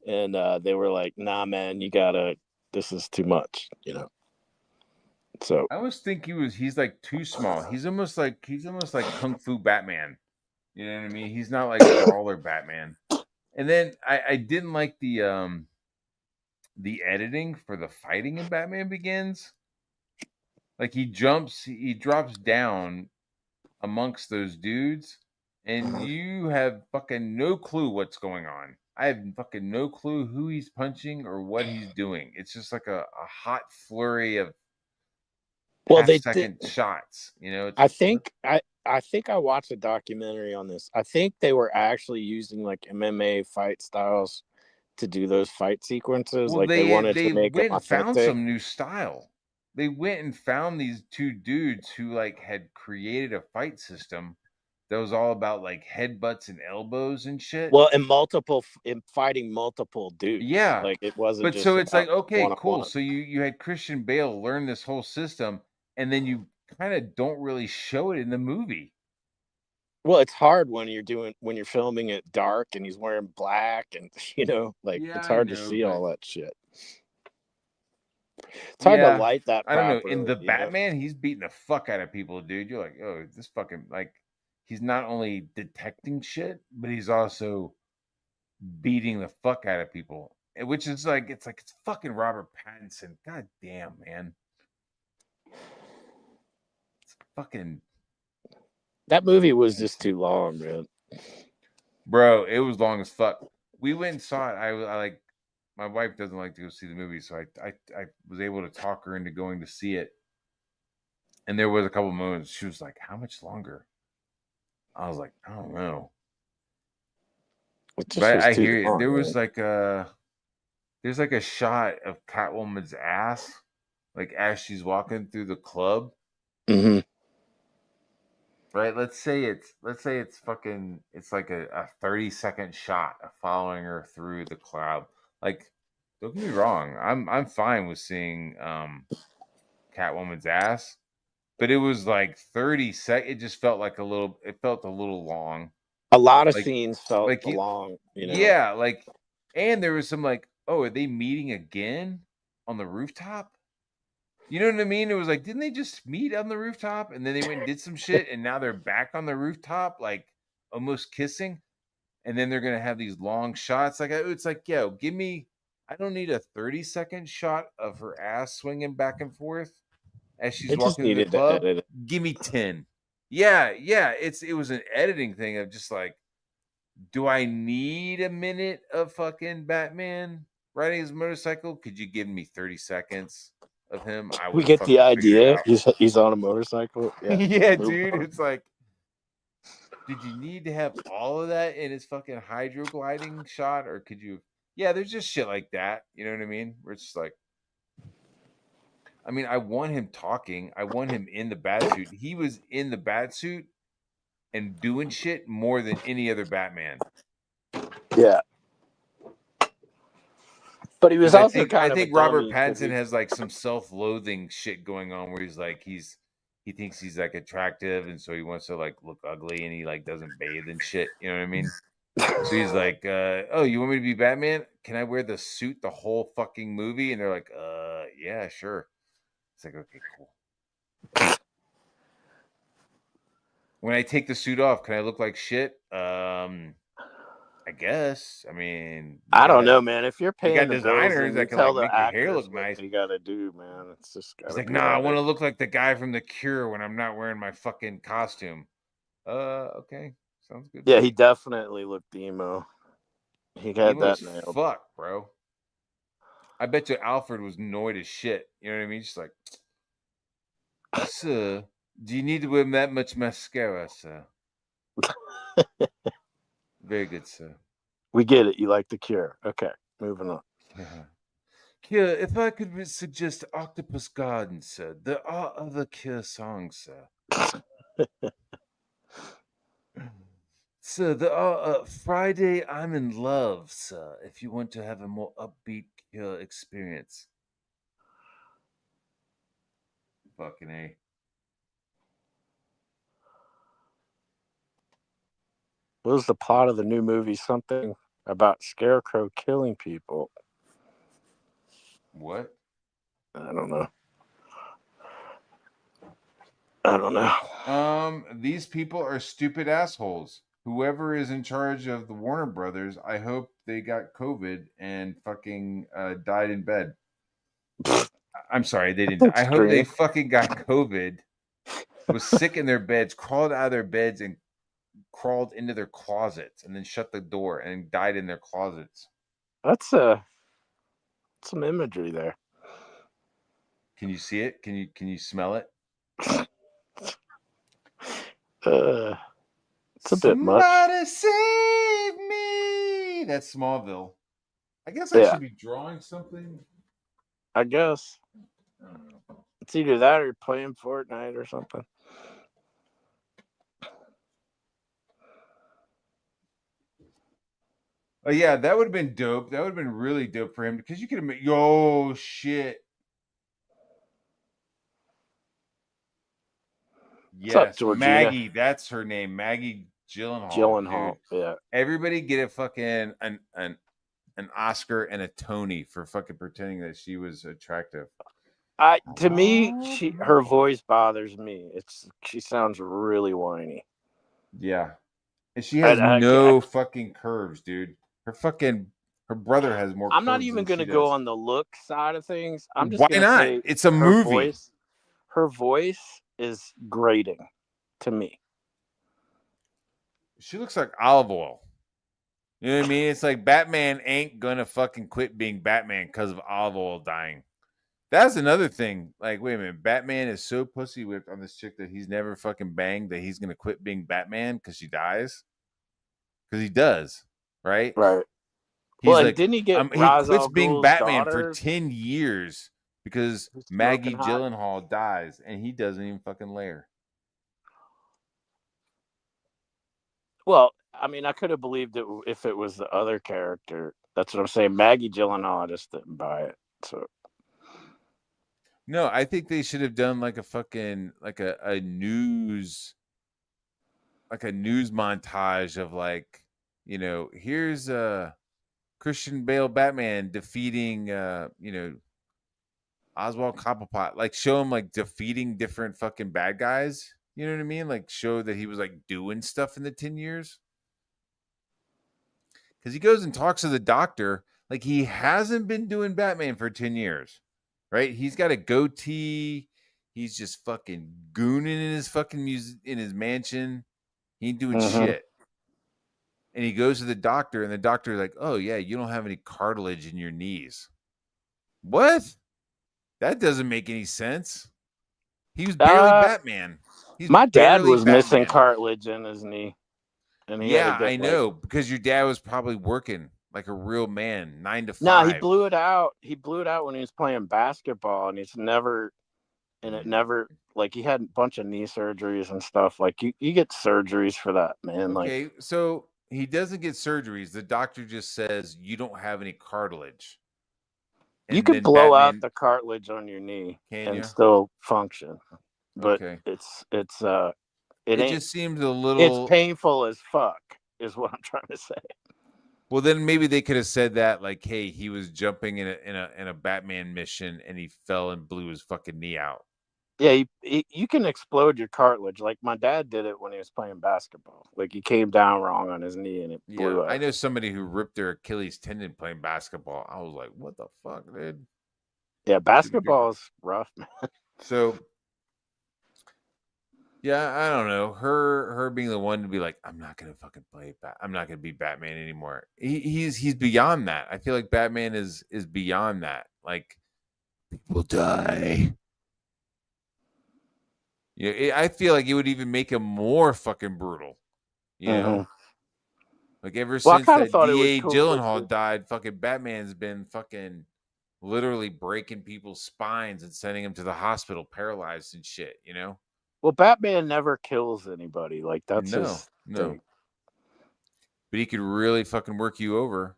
and they were like, "Nah, man, you gotta. This is too much," you know. So, I always think he's like too small. He's almost like Kung Fu Batman. You know what I mean? He's not like brawler Batman. And then I didn't like the editing for the fighting in Batman Begins. Like he drops down amongst those dudes, and you have fucking no clue what's going on. I have fucking no clue who he's punching or what he's doing. It's just like a hot flurry of well, half they did. second shots. It's I like think I think I watched a documentary on this. I think they were actually using like MMA fight styles to do those fight sequences. well, Like they wanted to they make them went and found authentic. some new style. They went and found these two dudes who like had created a fight system that was all about like headbutts and elbows and shit. Well, in fighting multiple dudes. Yeah. Like it wasn't But just so it's like, about okay, one on cool. one. So you had Christian Bale learn this whole system, and then you kind of don't really show it in the movie. Well, it's hard when you're filming it dark and he's wearing black and like Yeah, it's I hard to know, see but all that shit. It's hard to yeah, light that I don't know. In properly, the Batman, he's beating the fuck out of people, dude. You're like, oh, this fucking like he's not only detecting shit, but he's also beating the fuck out of people. Which is like it's fucking Robert Pattinson. God damn, man. It's fucking That movie was just insane. too long, man. Bro, it was long as fuck. We went and saw it. I like my wife doesn't like to go see the movie, so I was able to talk her into going to see it. And there was a couple moments she was like, "How much longer?" I was like, "I don't know," It just but was I too hear it. long, There was right? like there's like a shot of Catwoman's ass, like as she's walking through the club. Mm-hmm. Right? Let's say it's fucking it's like a 30-second shot of following her through the crowd. Like, don't get me wrong, I'm fine with seeing Catwoman's ass, but it was like 30 seconds. It just felt like it felt a little long. A lot of Like scenes felt like you long, you know. yeah, like and there was some like, oh, are they meeting again on the rooftop? You know what I mean? It was like, didn't they just meet on the rooftop and then they went and did some shit and now they're back on the rooftop, like almost kissing, and then they're gonna have these long shots. Like it's like, yo, give me. I don't need a 30-second shot of her ass swinging back and forth as she's It just walking through the needed to club. edit it. Give me 10. Yeah, yeah. It was an editing thing of just like, do I need a minute of fucking Batman riding his motorcycle? Could you give me 30 seconds of him? I We would have get the fucking figured it idea. out. He's on a motorcycle. Yeah. Yeah, Move dude. on. It's like, did you need to have all of that in his fucking hydro gliding shot? Or could you yeah, there's just shit like that. You know what I mean? Where it's just like, I mean, I want him talking. I want him in the bat suit. He was in the bat suit and doing shit more than any other Batman. Yeah. But he was Because I also think I kind of a think Robert dummy because Pattinson he. has like some self-loathing shit going on where he's like he thinks he's like attractive and so he wants to like look ugly and he like doesn't bathe and shit. You know what I mean? So he's like, "Oh, you want me to be Batman? Can I wear the suit the whole fucking movie?" And they're like, yeah, sure." It's like, okay, cool. When I take the suit off, can I look like shit? I guess. I mean, I don't know, man. If you're you paying got the bills, designers then you that can tell like the make your hair actors look what nice. they got to do, man. It's just got He's to like, be "Nah, I all want right. to look like the guy from The Cure when I'm not wearing my fucking costume." Okay, sounds good. Yeah, he definitely looked emo. He had Emo as that nailed. fuck, bro. I bet you Alfred was annoyed as shit. You know what I mean? Just like, "Sir, do you need to wear that much mascara, sir?" Very good, sir. We get it. You like the Cure. Okay, moving on. Yeah. Cure, if I could suggest Octopus Garden, sir. There are other Cure songs, sir. Sir, there are Friday I'm in Love, sir, if you want to have a more upbeat Cure experience. Fucking A. What was the plot of the new movie? Something about Scarecrow killing people. What? I don't know. I don't know. These people are stupid assholes. Whoever is in charge of the Warner Brothers, I hope they got COVID and fucking died in bed. I'm sorry, they didn't. I hope they Extreme. fucking got COVID, was sick in their beds, crawled out of their beds, and crawled into their closets, and then shut the door and died in their closets. That's some imagery there. Can you see it? Can you smell it? Uh, it's a bit much. Somebody save me. That's Smallville. I guess I Yeah, should be drawing something. I guess I don't know. it's either that or playing Fortnite or something. Oh yeah, that would have been dope. That would have been really dope for him because you could have made yo shit. What's up, Yes, Georgina? Maggie. That's her name, Maggie Gyllenhaal, Gyllenhaal. dude. Yeah. Everybody get a fucking an Oscar and a Tony for fucking pretending that she was attractive. To me, her voice bothers me. She sounds really whiny. Yeah, and she has I no fucking curves, dude. Her brother has more I'm not curves even than going she to go does. on the look side of things. I'm just Why going to not? say It's a movie. her voice is grating to me. She looks like olive oil. You know what I mean? It's like Batman ain't gonna fucking quit being Batman because of olive oil dying. That's another thing. Like, wait a minute, Batman is so pussy whipped on this chick that he's never fucking banged that he's gonna quit being Batman because she dies. Because he does, right? Right. Well, He's and like, didn't he get he Ra's quits al being Ghul's Batman for daughter 10 years because who's smoking Maggie hot? Gyllenhaal dies and he doesn't even fucking lay her. Well, I mean, I could have believed it if it was the other character. That's what I'm saying. Maggie Gyllenhaal, I just didn't buy it. So No, I think they should have done like a fucking like a news montage of like, here's Christian Bale Batman defeating Oswald Cobblepot. Like show him like defeating different fucking bad guys. You know what I mean? Like show that he was like doing stuff in the 10 years. Because he goes and talks to the doctor. Like he hasn't been doing Batman for 10 years. Right? He's got a goatee. He's just fucking gooning in his fucking in his mansion. He ain't doing mm-hmm. shit. And he goes to the doctor, and the doctor's like, "Oh yeah, you don't have any cartilage in your knees." What? That doesn't make any sense. He was barely uh, Batman. He's my dad barely was missing Batman. cartilage in his knee, and he had to Yeah, get I know because your dad was probably working like a real man, nine to No, he five. blew it out. He blew it out when he was playing basketball, and he's never, and it Mm. never, like, he had a bunch of knee surgeries and stuff. Like, you get surgeries for that, man. Like, Okay, so he doesn't get surgeries. The doctor just says you don't have any cartilage, you and could then blow out Batman, the cartilage on your knee can and you? still function, but Okay, it it ain't. just seems a It's little. painful as fuck, is what I'm trying to say. Well, then maybe they could have said that, like, "Hey, he was jumping in a Batman mission and he fell and blew his fucking knee out." Yeah, you can explode your cartilage. Like my dad did it when he was playing basketball. Like he came down wrong on his knee and it Yeah, blew I out. know somebody who ripped their Achilles tendon playing basketball. I was like, "What the fuck, dude?" Yeah, Shit be basketball is rough, man. So yeah, I don't know. Her being the one to be like, I'm not gonna fucking play I'm not gonna be Batman anymore. He's beyond that. I feel like Batman is beyond that. Like people die. Yeah, I feel like it would even make him more fucking brutal. You Mm-hmm. know, like ever Well, I since kind of that thought it was DA cool with Gyllenhaal the. died, fucking Batman's been fucking literally breaking people's spines and sending them to the hospital paralyzed and shit. Well, Batman never kills anybody. Like that's No, his no, thing. but he could really fucking work you over.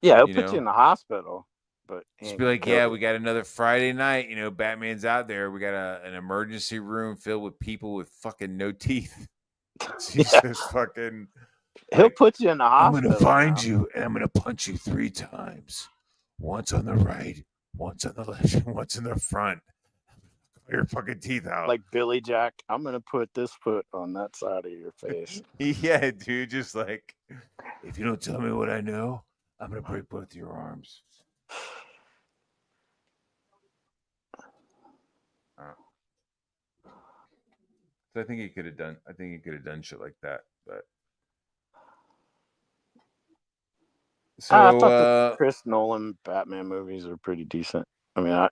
Yeah, he'll You put you know, in the hospital, but he just ain't be gonna like, kill yeah, you. we got another Friday night. Batman's out there. We got an emergency room filled with people with fucking no teeth. She's Yeah, just fucking he'll like, put you in the I'm gonna hospital find now. you and I'm gonna punch you 3 times. Once on the right, once on the left, and once in the front. Your fucking teeth out. Like Billy Jack, I'm gonna put this foot on that side of your face. Yeah, dude. Just like, if you don't tell me what I know, I'm gonna break both your arms. Uh, so I think he could have done. I think he could have done shit like that. But I so thought the Chris Nolan Batman movies are pretty decent. I mean, I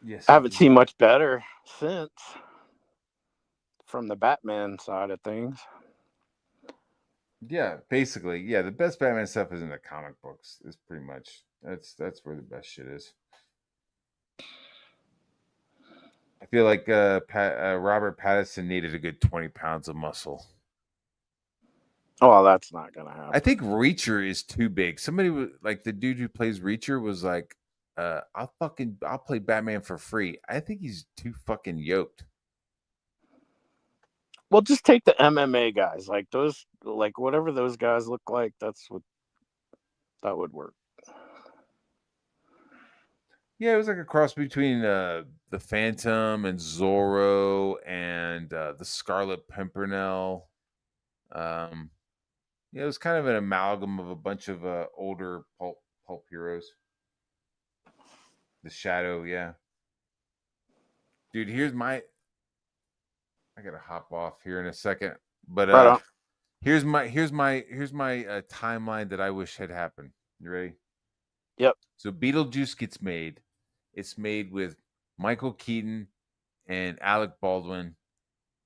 yes, haven't indeed. seen much better since from the Batman side of things. Yeah, basically, yeah. The best Batman stuff is in the comic books. Is pretty much that's where the best shit is. I feel like Robert Pattinson needed a good 20 pounds of muscle. Oh, well, that's not gonna I happen. think Reacher is too big. Somebody like the dude who plays Reacher was like, I'll play Batman for free. I think he's too fucking yoked. Well, just take the MMA guys, like those, like whatever those guys look like. That's what that would work. Yeah, it was like a cross between the Phantom and Zorro and the Scarlet Pimpernel. Um, yeah, it was kind of an amalgam of a bunch of older pulp heroes. The Shadow, yeah, dude. I gotta hop off here in a second, but Right on. Here's my timeline that I wish had happened. You ready? Yep. So Beetlejuice gets made. It's made with Michael Keaton and Alec Baldwin.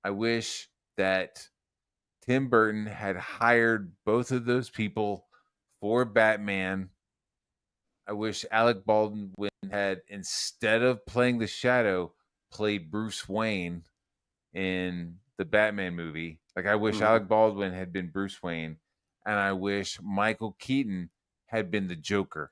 I wish that Tim Burton had hired both of those people for Batman. I wish Alec Baldwin had, instead of playing the Shadow, played Bruce Wayne in the Batman movie. Like, I wish Mm-hmm. Alec Baldwin had been Bruce Wayne, and I wish Michael Keaton had been the Joker.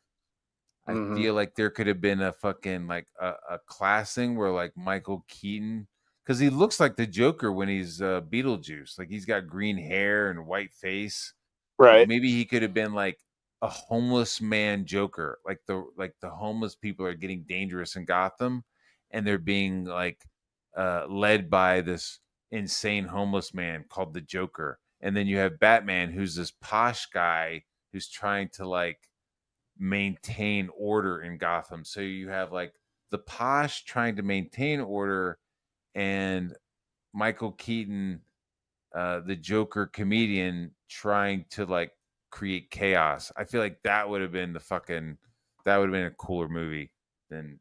I Mm-hmm. feel like there could have been a fucking like a classing where like Michael Keaton, because he looks like the Joker when he's Beetlejuice. Like he's got green hair and white face. Like Right. maybe he could have been like a homeless man Joker. Like the homeless people are getting dangerous in Gotham, and they're being like led by this insane homeless man called the Joker. And then you have Batman, who's this posh guy who's trying to like maintain order in Gotham. So you have like the posh trying to maintain order, and Michael Keaton, the Joker comedian, trying to like create chaos. I feel like that would have been a cooler movie than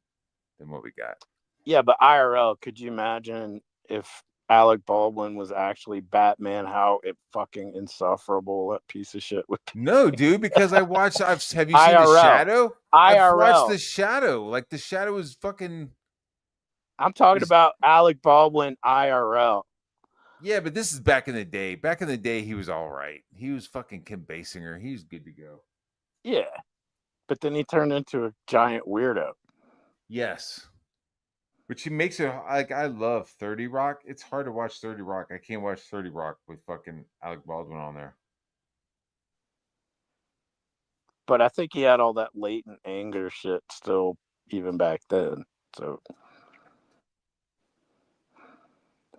what we got. Yeah, but IRL, could you imagine if Alec Baldwin was actually Batman? How it fucking insufferable that piece of shit would be. No, dude, because have you seen The IRL, Shadow? I've watched IRL. The Shadow. Like The Shadow is fucking I'm talking is about Alec Baldwin IRL. Yeah, but this is back in the day. Back in the day, he was all right. He was fucking Kim Basinger. He was good to go. Yeah, but then he turned into a giant weirdo. Yes. Which he makes it like I love 30 Rock. It's hard to watch 30 Rock. I can't watch 30 Rock with fucking Alec Baldwin on there. But I think he had all that latent anger shit still, even back then. So,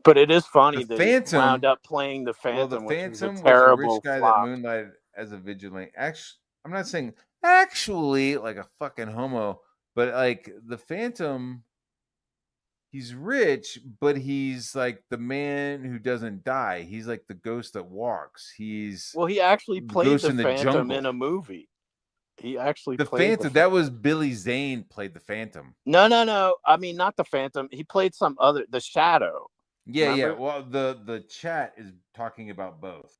but it is The funny that he wound Phantom, up playing the well, the Phantom, which was a Phantom was a rich terrible guy that flop. moonlighted as a vigilante. Actually, I'm not saying actually like a fucking homo, but like the Phantom, he's rich, but he's like the man who doesn't die. He's like the ghost that walks. He's Well, he actually the played ghost the in the Phantom in jungle. a movie. He actually The played the Phantom, that was Billy Zane played the Phantom. no. I mean, not the Phantom. He played some other, the Shadow. Yeah, yeah. Remember? Well, the chat is talking about both.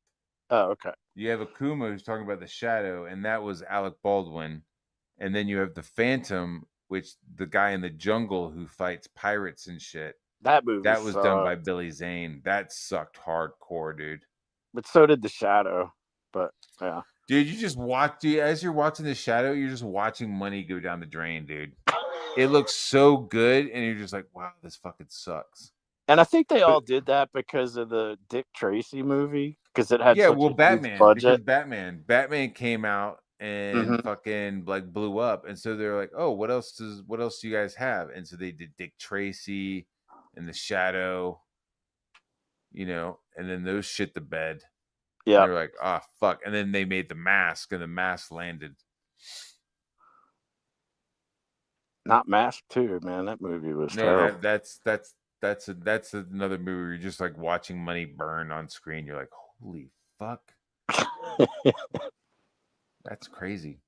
Oh, okay. You have Akuma who's talking about the Shadow, and that was Alec Baldwin. And then you have the Phantom, which the guy in the jungle who fights pirates and shit. That movie That was done by sucked, Billy Zane. That sucked hardcore, dude. but so did the Shadow. But yeah. Dude, you just watch, dude, as you're watching the Shadow, you're just watching money go down the drain, dude. It looks so good, and you're just like, wow, this fucking sucks. And I think they But all did that because of the Dick Tracy movie, because it had yeah, such well, a huge Batman, because budget. Batman came out and Mm-hmm. fucking like blew up, and so they're like, oh, what else do you guys have? And so they did Dick Tracy and the Shadow, and then those shit the bed, and Yep. they're like, oh fuck, and then they made the Mask, and the Mask landed. Not Mask 2, man. That movie was No, terrible. that's another movie where you're just like watching money burn on screen. You're like, holy fuck, that's crazy.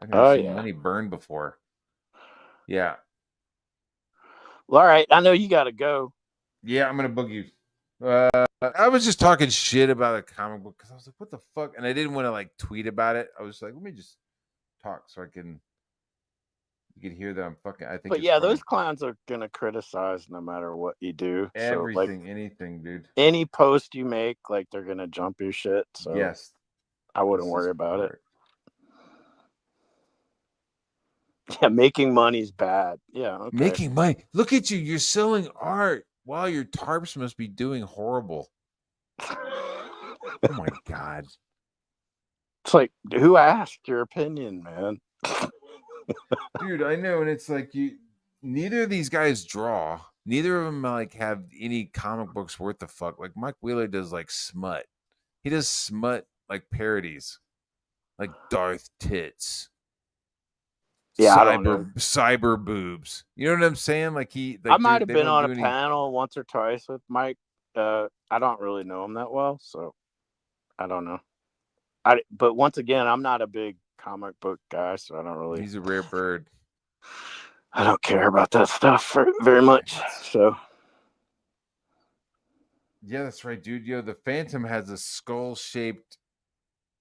I've never Oh, seen yeah. money burn before. Yeah. Well, all right. I know you got to go. Yeah, I'm gonna book you. I was just talking shit about a comic book because I was like, "What the fuck?" And I didn't want to like tweet about it. I was like, "Let me just talk so you can hear that I'm fucking. I think But it's yeah, those funny. clowns are going to criticize no matter what you do. So, like, Everything, anything, dude. any post you make, like, they're going to jump your shit. So, Yes, I wouldn't this is worry about it. correct. Yeah, making money's bad. Yeah, okay. Making money. Look at you. You're selling art while your tarps must be doing horrible. Oh my god, It's like, who asked your opinion, man? dude. I know, and it's like you. Neither of these guys draw. Neither of them like have any comic books worth the fuck. Like Mike Wheeler does like smut. He does smut like parodies, like Darth Tits, Yeah, I don't know. cyber boobs. You know what I'm saying? Like I might have they been don't on a do any. panel once or twice with Mike. I don't really know him that well, so I don't know. But once again, I'm not a big comic book guy, so I don't really. He's a rare bird. I don't care about that stuff very much. So Yeah, that's right, dude. Yo, the Phantom has a skull shaped.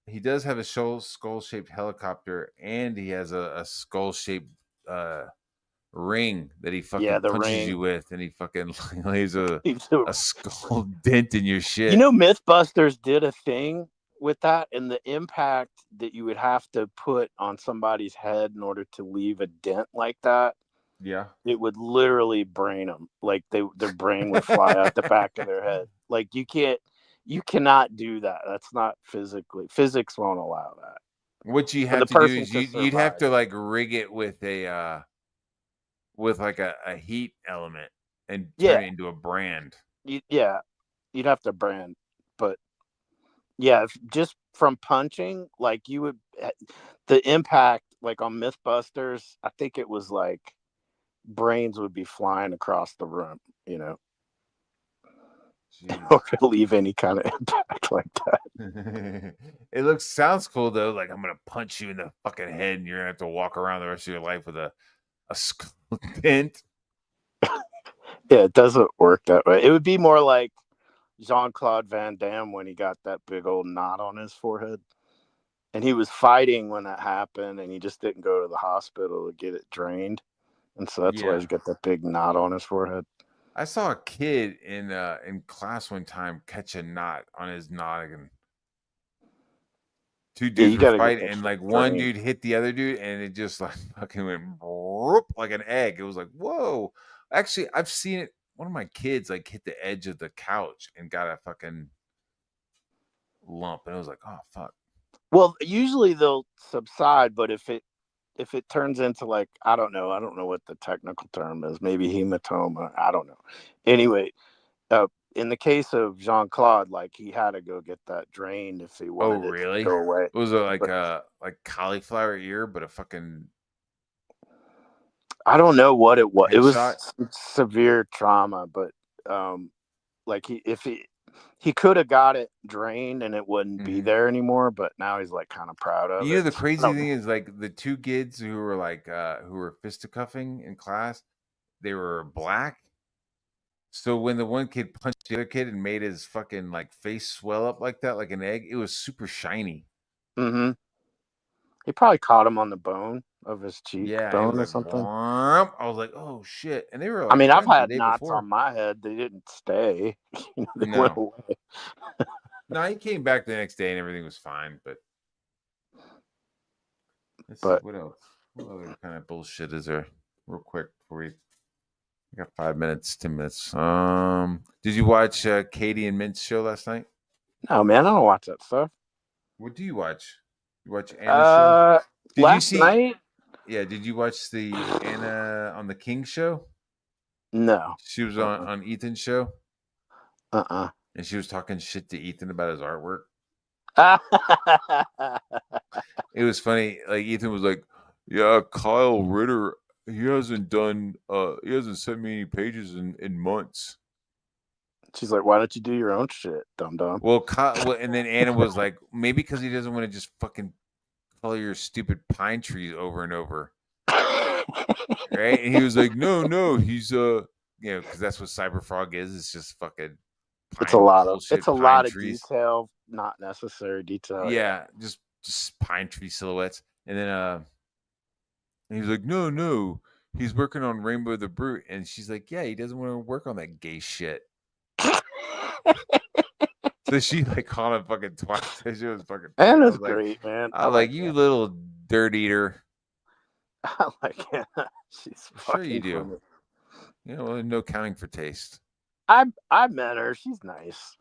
He does have a skull shaped helicopter, and he has a skull shaped ring that he yeah, fucking the punches ring. you with, and he fucking lays a You skull dent in your shit. know, MythBusters did a thing with that, and the impact that you would have to put on somebody's head in order to leave a dent like that, Yeah. it would literally brain them. Like their brain would fly out the back of their head. Like you cannot do that. That's not physics won't allow that What you for have the to do person is to you'd have survive. to like rig it with like a heat element and Yeah, turn it into a brand. yeah, you'd have to brand, but yeah, just from punching, like you would, the impact, like on MythBusters, I think it was like brains would be flying across the room, you know, Jeez. or to leave any kind of impact like that. It sounds cool though. Like I'm gonna punch you in the fucking head, and you're gonna have to walk around the rest of your life with a skull dent. Yeah, it doesn't work that way. It would be more like Jean-Claude Van Damme when he got that big old knot on his forehead. And he was fighting when that happened, and he just didn't go to the hospital to get it drained. And so that's why Yeah, he's got that big knot on his forehead. I saw a kid in class one time catch a knot on his noggin. Two Yeah, dudes you were got to get fighting, that and shit like one drained. dude hit the other dude, and it just like fucking went broop, like an egg. It was like, whoa. Actually, I've seen it. One of my kids like hit the edge of the couch and got a fucking lump, and it was like, oh fuck. Well, usually they'll subside, but if it turns into like I don't know what the technical term is, maybe hematoma, I don't know. Anyway, in the case of Jean Claude, like he had to go get that drained if he Oh wanted it to really? go away. Was it But like cauliflower ear, but a fucking I don't know what it was. It headshot? was severe trauma, but um, like he could have got it drained and it wouldn't be Hmm. there anymore. But now he's like kind of proud of You know it. the I crazy don't thing know. is like the two kids who were fisticuffing in class, they were black. So when the one kid punched the other kid and made his fucking like face swell up like that, like an egg, it was super shiny. Mm-hmm. He probably caught him on the bone of his Yeah, it cheekbone was or like something. whomp. I was like, oh shit. And they were I like mean, I've friends the had day knots on before. my head. They didn't stay. They went No. away. No, he came back the next day and everything was fine. But let's see But what else. What other kind of bullshit is there? Real quick before we got 5 minutes, 10 minutes. Did you watch Katie and Mint's show last night? no, man, I don't watch that stuff. What do you watch? You watch Anna's show? Uh, Did you Last see? night, Yeah, did you watch the Anna on the King show? no. She was Uh-uh. on Ethan's show, Uh-uh. and she was talking shit to Ethan about his artwork. It was funny. Like Ethan was like, "Yeah, Kyle Ritter, he hasn't sent me any pages in months." She's like, why don't you do your own shit, dum dum? And then Anna was like, "Maybe because he doesn't want to just fucking color your stupid pine trees over and over." Right? And he was like, "No, no, he's because that's what Cyberfrog is. It's just fucking pine It's bullshit, a pine lot of trees. detail, not necessary detail. Yeah. Yeah, just pine tree silhouettes." And then he was like, "No, no, he's working on Rainbow the Brute." And she's like, "Yeah, he doesn't want to work on that gay shit." So she like called him fucking twice. That shit was fucking funny. Anna's great, man. I was like, "You little dirt eater." I like Anna. She's I'm sure you fucking do. funny. You know, no accounting for taste. I met her. She's nice.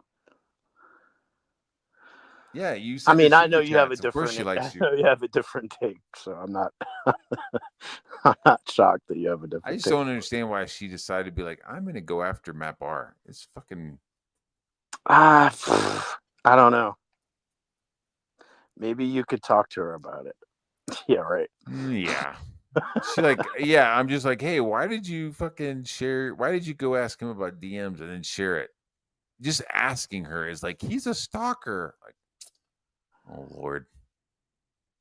Yeah, you I send her mean, I know super you have a chats. Of course, she different. I likes you. know you have a different take, so I'm not. I'm not shocked that you have a I different just take. don't understand why she decided to be like, I'm gonna go after Matt Barr. It's fucking I don't know. Maybe you could talk to her about it. Yeah, right. yeah. She like, yeah, I'm just like, hey, why did you fucking share? Why did you go ask him about DMs and then share it? Just asking her is like, he's a stalker. Like, Oh Lord.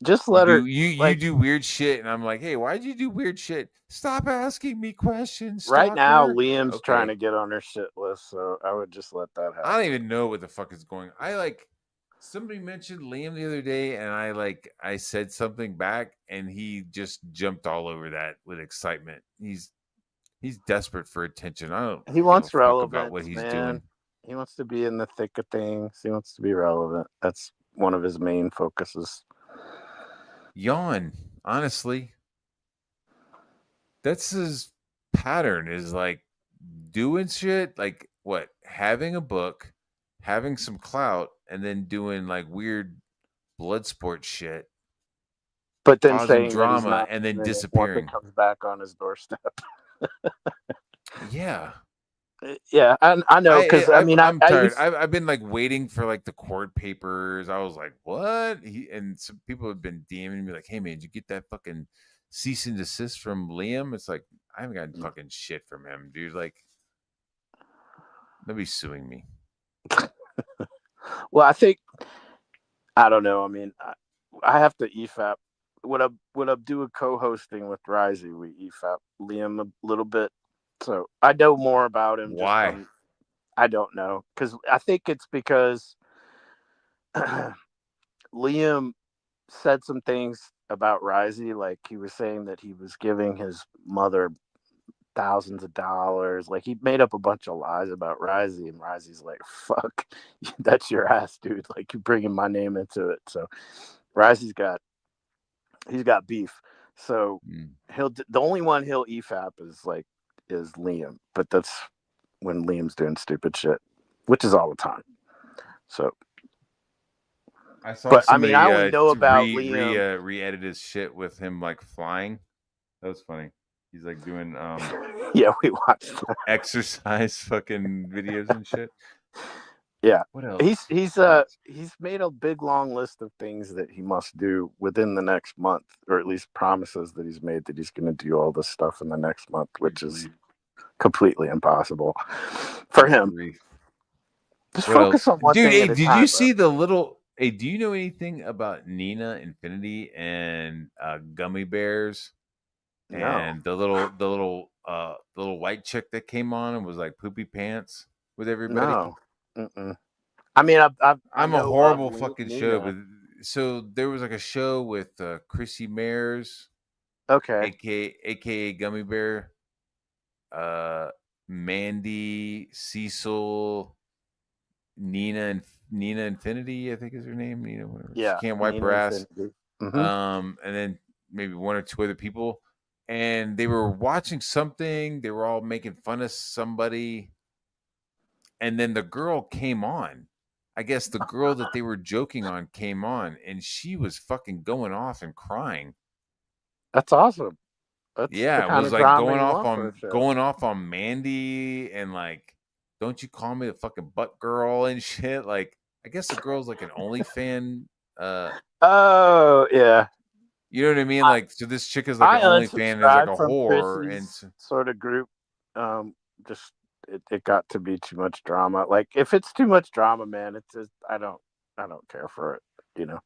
Just You let her do you like do weird shit, and I'm like, hey, why'd you do weird shit? Stop asking me questions, right now. stalker. Liam's trying Okay. to get on her shit list, so I would just let that I don't happen. even know what the fuck is going. I like somebody mentioned Liam the other day, and I said something back, and he just jumped all over that with excitement. He's desperate for attention. I don't He give a wants fuck about what relevance, he's man. doing. He wants to be in the thick of things. He wants to be relevant. That's one of his main focuses. Yawn. Honestly, that's his pattern. Is like doing shit like what having a book, having some clout, and then doing like weird blood sport shit, But then causing saying that he's drama, not and then doing it once it disappearing. comes back on his doorstep. Yeah, Yeah, I know because I mean I'm I tired. used I've been like waiting for like the court papers. I was like, what? And some people have been DMing me like, hey man, did you get that fucking cease and desist from Liam? It's like I haven't gotten fucking shit from him, dude. Like nobody's suing me. well I think I don't know. I mean I have to EFAP when I'm doing co-hosting with Risey, we EFAP Liam a little bit, so I know more about him just Why? from I don't know because I think it's because Liam said some things about Risey, like he was saying that he was giving his mother thousands of dollars. Like he made up a bunch of lies about Risey, and Risey's like, "Fuck, that's your ass, dude. Like you're bringing my name into it." So Risey's got he's got beef. So Mm. he'll the only one he'll EFAP is Liam, but that's when Liam's doing stupid shit, which is all the time. So, I saw but I mean, I somebody only know about Liam. re-edit his shit with him like flying. That was funny. He's like doing Yeah, we watched. exercise fucking videos and shit. Yeah. What else? He's made a big long list of things that he must do within the next month, or at least promises that he's made that he's going to do all this stuff in the next month, Good which is grief. completely impossible for Good him. grief. Just What focus else? on one Dude, thing hey, at a did you time, bro. see the little hey, do you know anything about Nina Infinity and gummy bears No, and the little white chick that came on and was like poopy pants with everybody? no. Mm-mm. I mean, I I'm a know of horrible fucking show, Nina. but so there was like a show with Chrissy Mayers, Okay, aka Gummy Bear, uh, Mandy, Cecil, Nina, and Nina Infinity, I think is her name. Nina, whatever. She yeah, can't wipe Nina her ass. Infinity. Mm-hmm. And then maybe one or two other people, and they were watching something. They were all making fun of somebody, and then the girl came on. I guess the girl that they were joking on came on, and she was fucking going off and crying. That's awesome. That's the Yeah, it kind was of like drama you want for a show. going off on Mandy and like, don't you call me the fucking butt girl and shit. Like, I guess the girl's like an only fan. Uh, Oh yeah, you know what I mean? I, Like, so this chick is like I an only fan, is like a unsubscribed from whore, and Chrissy's sort of group. Just it got to be too much drama. Like if it's too much drama, man, it's just I don't care for it. You know.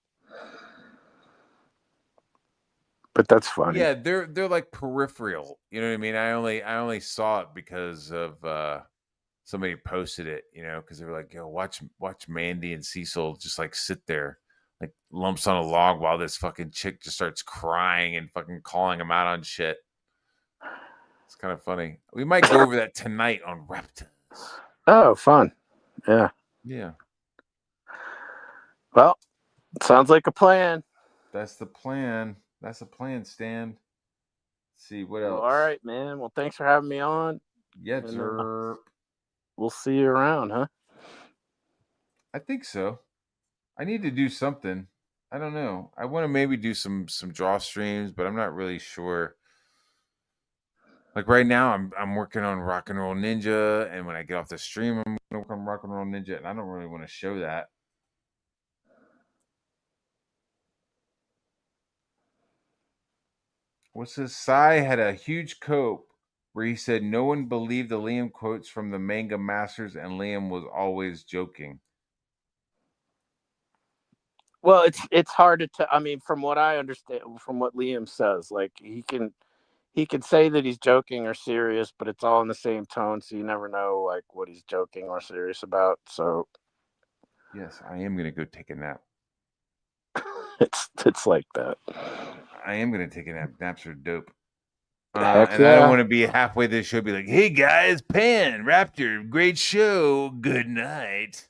But that's funny. yeah, they're like peripheral. You know what I mean? I only saw it because of somebody posted it. You know, because they were like, yo, watch Mandy and Cecil just like sit there like lumps on a log while this fucking chick just starts crying and fucking calling him out on shit. It's kind of funny. We might go over that tonight on Reptiles. Oh, fun. Yeah. Yeah, Well, sounds like a plan. that's the plan. That's the plan, Stan. Let's see what Well, all else. right, man. Well, thanks for having me on, Yeah, and sir. we'll see you around, huh? I think so. I need to do something. I don't know. I want to maybe do some draw streams, but I'm not really sure. Like right now, I'm working on Rock and Roll Ninja, and when I get off the stream, I'm gonna work on Rock and Roll Ninja, and I don't really want to show that. What's this? Sai had a huge cope where he said no one believed the Liam quotes from the manga masters, and Liam was always joking. Well, it's hard to tell. I mean, from what I understand, from what Liam says, like he can say that he's joking or serious, but it's all in the same tone, so you never know like what he's joking or serious about. So Yes, I am gonna go take a nap. it's like that. I am gonna take a nap. Naps are dope. Heck And I don't yeah. want to be halfway through the show be like, "Hey guys, Pan, Raptor, great show, good night."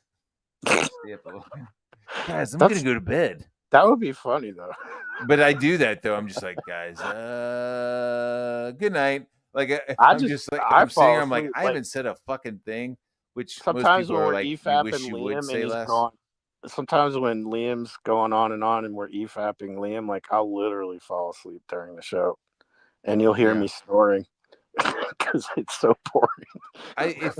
Stay up a little. Guys, I'm gonna That's go to bed. that would be funny though. But I do that though. I'm just like, guys, good night. Like if I I'm just just like if I I'm sitting fall here, I'm like, asleep I like haven't said a fucking thing, which most sometimes people when are we're like, you EFAPing wish you would Liam and say he's less. gone. Sometimes when Liam's going on and we're EFAPing Liam, like I'll literally fall asleep during the show, and you'll hear Yeah. me snoring because it's so I boring.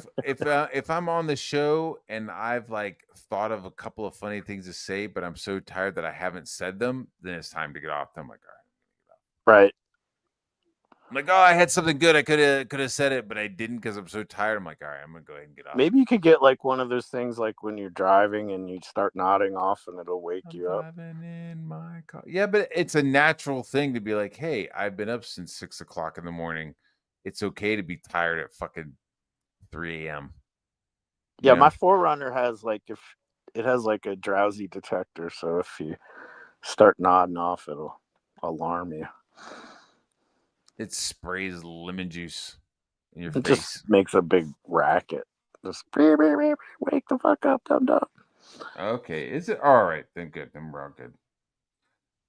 if I'm on the show and I've like thought of a couple of funny things to say, but I'm so tired that I haven't said them, then it's time to get off. I'm like, all right. Right. I'm like, oh, I had something good. I could have said it, but I didn't because I'm so tired. I'm like, all right, I'm gonna go ahead and get off. Maybe you could get like one of those things like when you're driving and you start nodding off and it'll wake I'm you up. driving in my car. Yeah, but it's a natural thing to be like, hey, I've been up since 6 o'clock in the morning. It's okay to be tired at fucking 3 a.m. You Yeah, my know, Forerunner has like if it has like a drowsy detector, so if you start nodding off, it'll alarm you. it sprays lemon juice in your It just face. makes a big racket. Just wake the fuck up, dum dum. Okay, is it all right? Then good. Then we're all good.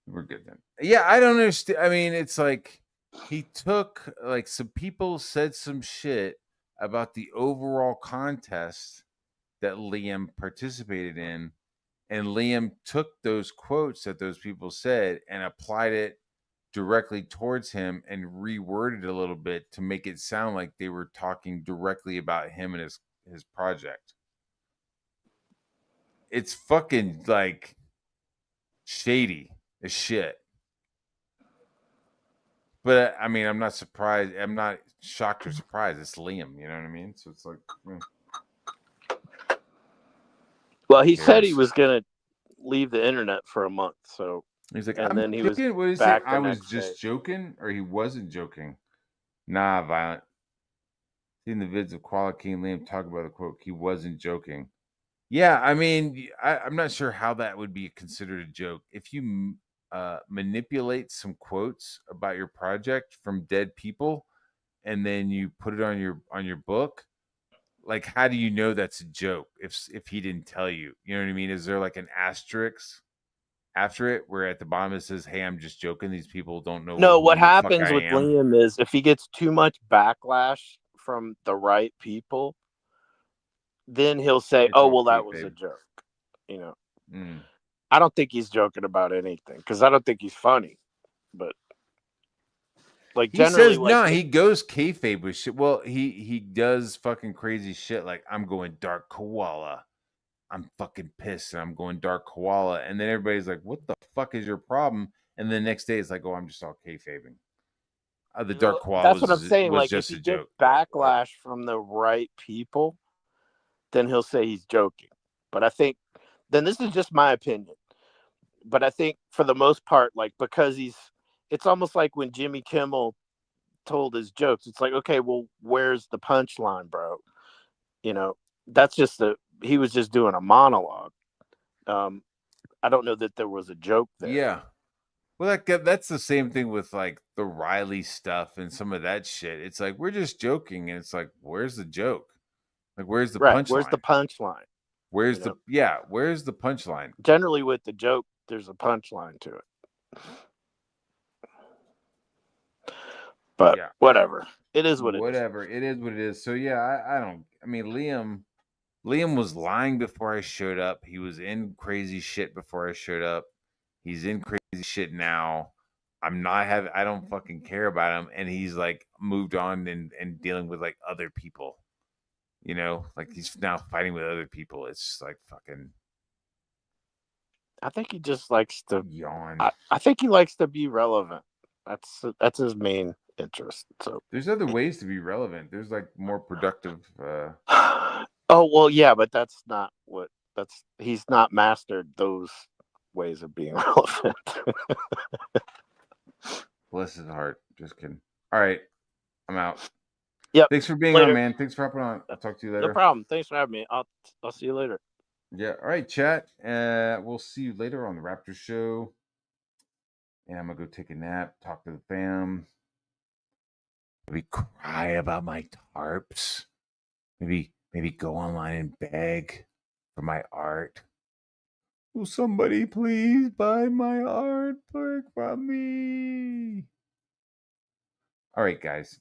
We're good then. Yeah, I don't understand. I mean, it's like he took like some people said some shit about the overall contest that Liam participated in, and Liam took those quotes that those people said and applied it directly towards him and reworded it a little bit to make it sound like they were talking directly about him and his project. It's fucking like shady as shit. But I mean, I'm not surprised. I'm not shocked or surprised. It's Liam. You know what I mean? So it's like, Well, who he said he cares? was gonna leave the internet for a month, so He's like, and I'm then he was joking. What did he say? back I the was next day. just joking, or he wasn't joking. Nah, violent. Seeing the vids of Koala King Liam talk about the quote, he wasn't joking. Yeah, I mean, I'm not sure how that would be considered a joke. If you manipulate some quotes about your project from dead people, and then you put it on your book, like how do you know that's a joke if he didn't tell you? You know what I mean? Is there like an asterisk after it where at the bottom it says, "Hey, I'm just joking. These people don't know No, what who the fuck happens I with am." Liam is if he gets too much backlash from the right people, then he'll say, It's "Oh, all well, that was a kayfabe. joke." You know, Mm. I don't think he's joking about anything because I don't think he's funny. But like He generally, says like no. if He goes kayfabe with shit. Well, he does fucking crazy shit. Like I'm going dark koala. I'm fucking pissed and I'm going dark koala. And then everybody's like, "What the fuck is your problem?" And the next day it's like, "Oh, I'm just all kayfabing." The dark koala that's what I'm saying. was Like if just he a gets joke. backlash from the right people, then he'll say he's joking. But I think then this is just my opinion. But I think for the most part, like because it's almost like when Jimmy Kimmel told his jokes. It's like, okay, well, where's the punchline, bro? You know, that's just he was just doing a monologue. Um, I don't know that there was a joke there. Yeah. Well, that's the same thing with like the Riley stuff and some of that shit. It's like we're just joking, and it's like, where's the joke? Like, where's the Right. Where's the punchline? punchline? You Where's the know, yeah? Where's the punchline? generally with the joke, there's a punchline to it. But Yeah, whatever. It is what it is. whatever. It is what it is. So yeah, I don't. I mean, Liam was lying before I showed up. He was in crazy shit before I showed up. He's in crazy shit now. I'm not having. I don't fucking care about him, and he's like moved on and dealing with like other people. You know, like he's now fighting with other people. It's just like fucking I think he just likes to. yawn. I think he likes to be relevant. That's his main interest. So. There's other ways to be relevant. There's like more productive. Oh well, yeah, but that's not what that's. He's not mastered those ways of being relevant. Bless his heart. Just kidding. All right. I'm out. Yep. Thanks for being on, Later. man. Thanks for hopping on. I'll talk to you No later. problem. Thanks for having me. I'll see you later. Yeah. All right, chat. We'll see you later on the Raptor Show. And I'm gonna go take a nap, talk to the fam. Maybe cry about my tarps. Maybe go online and beg for my art. Will somebody please buy my artwork from me? All right, guys.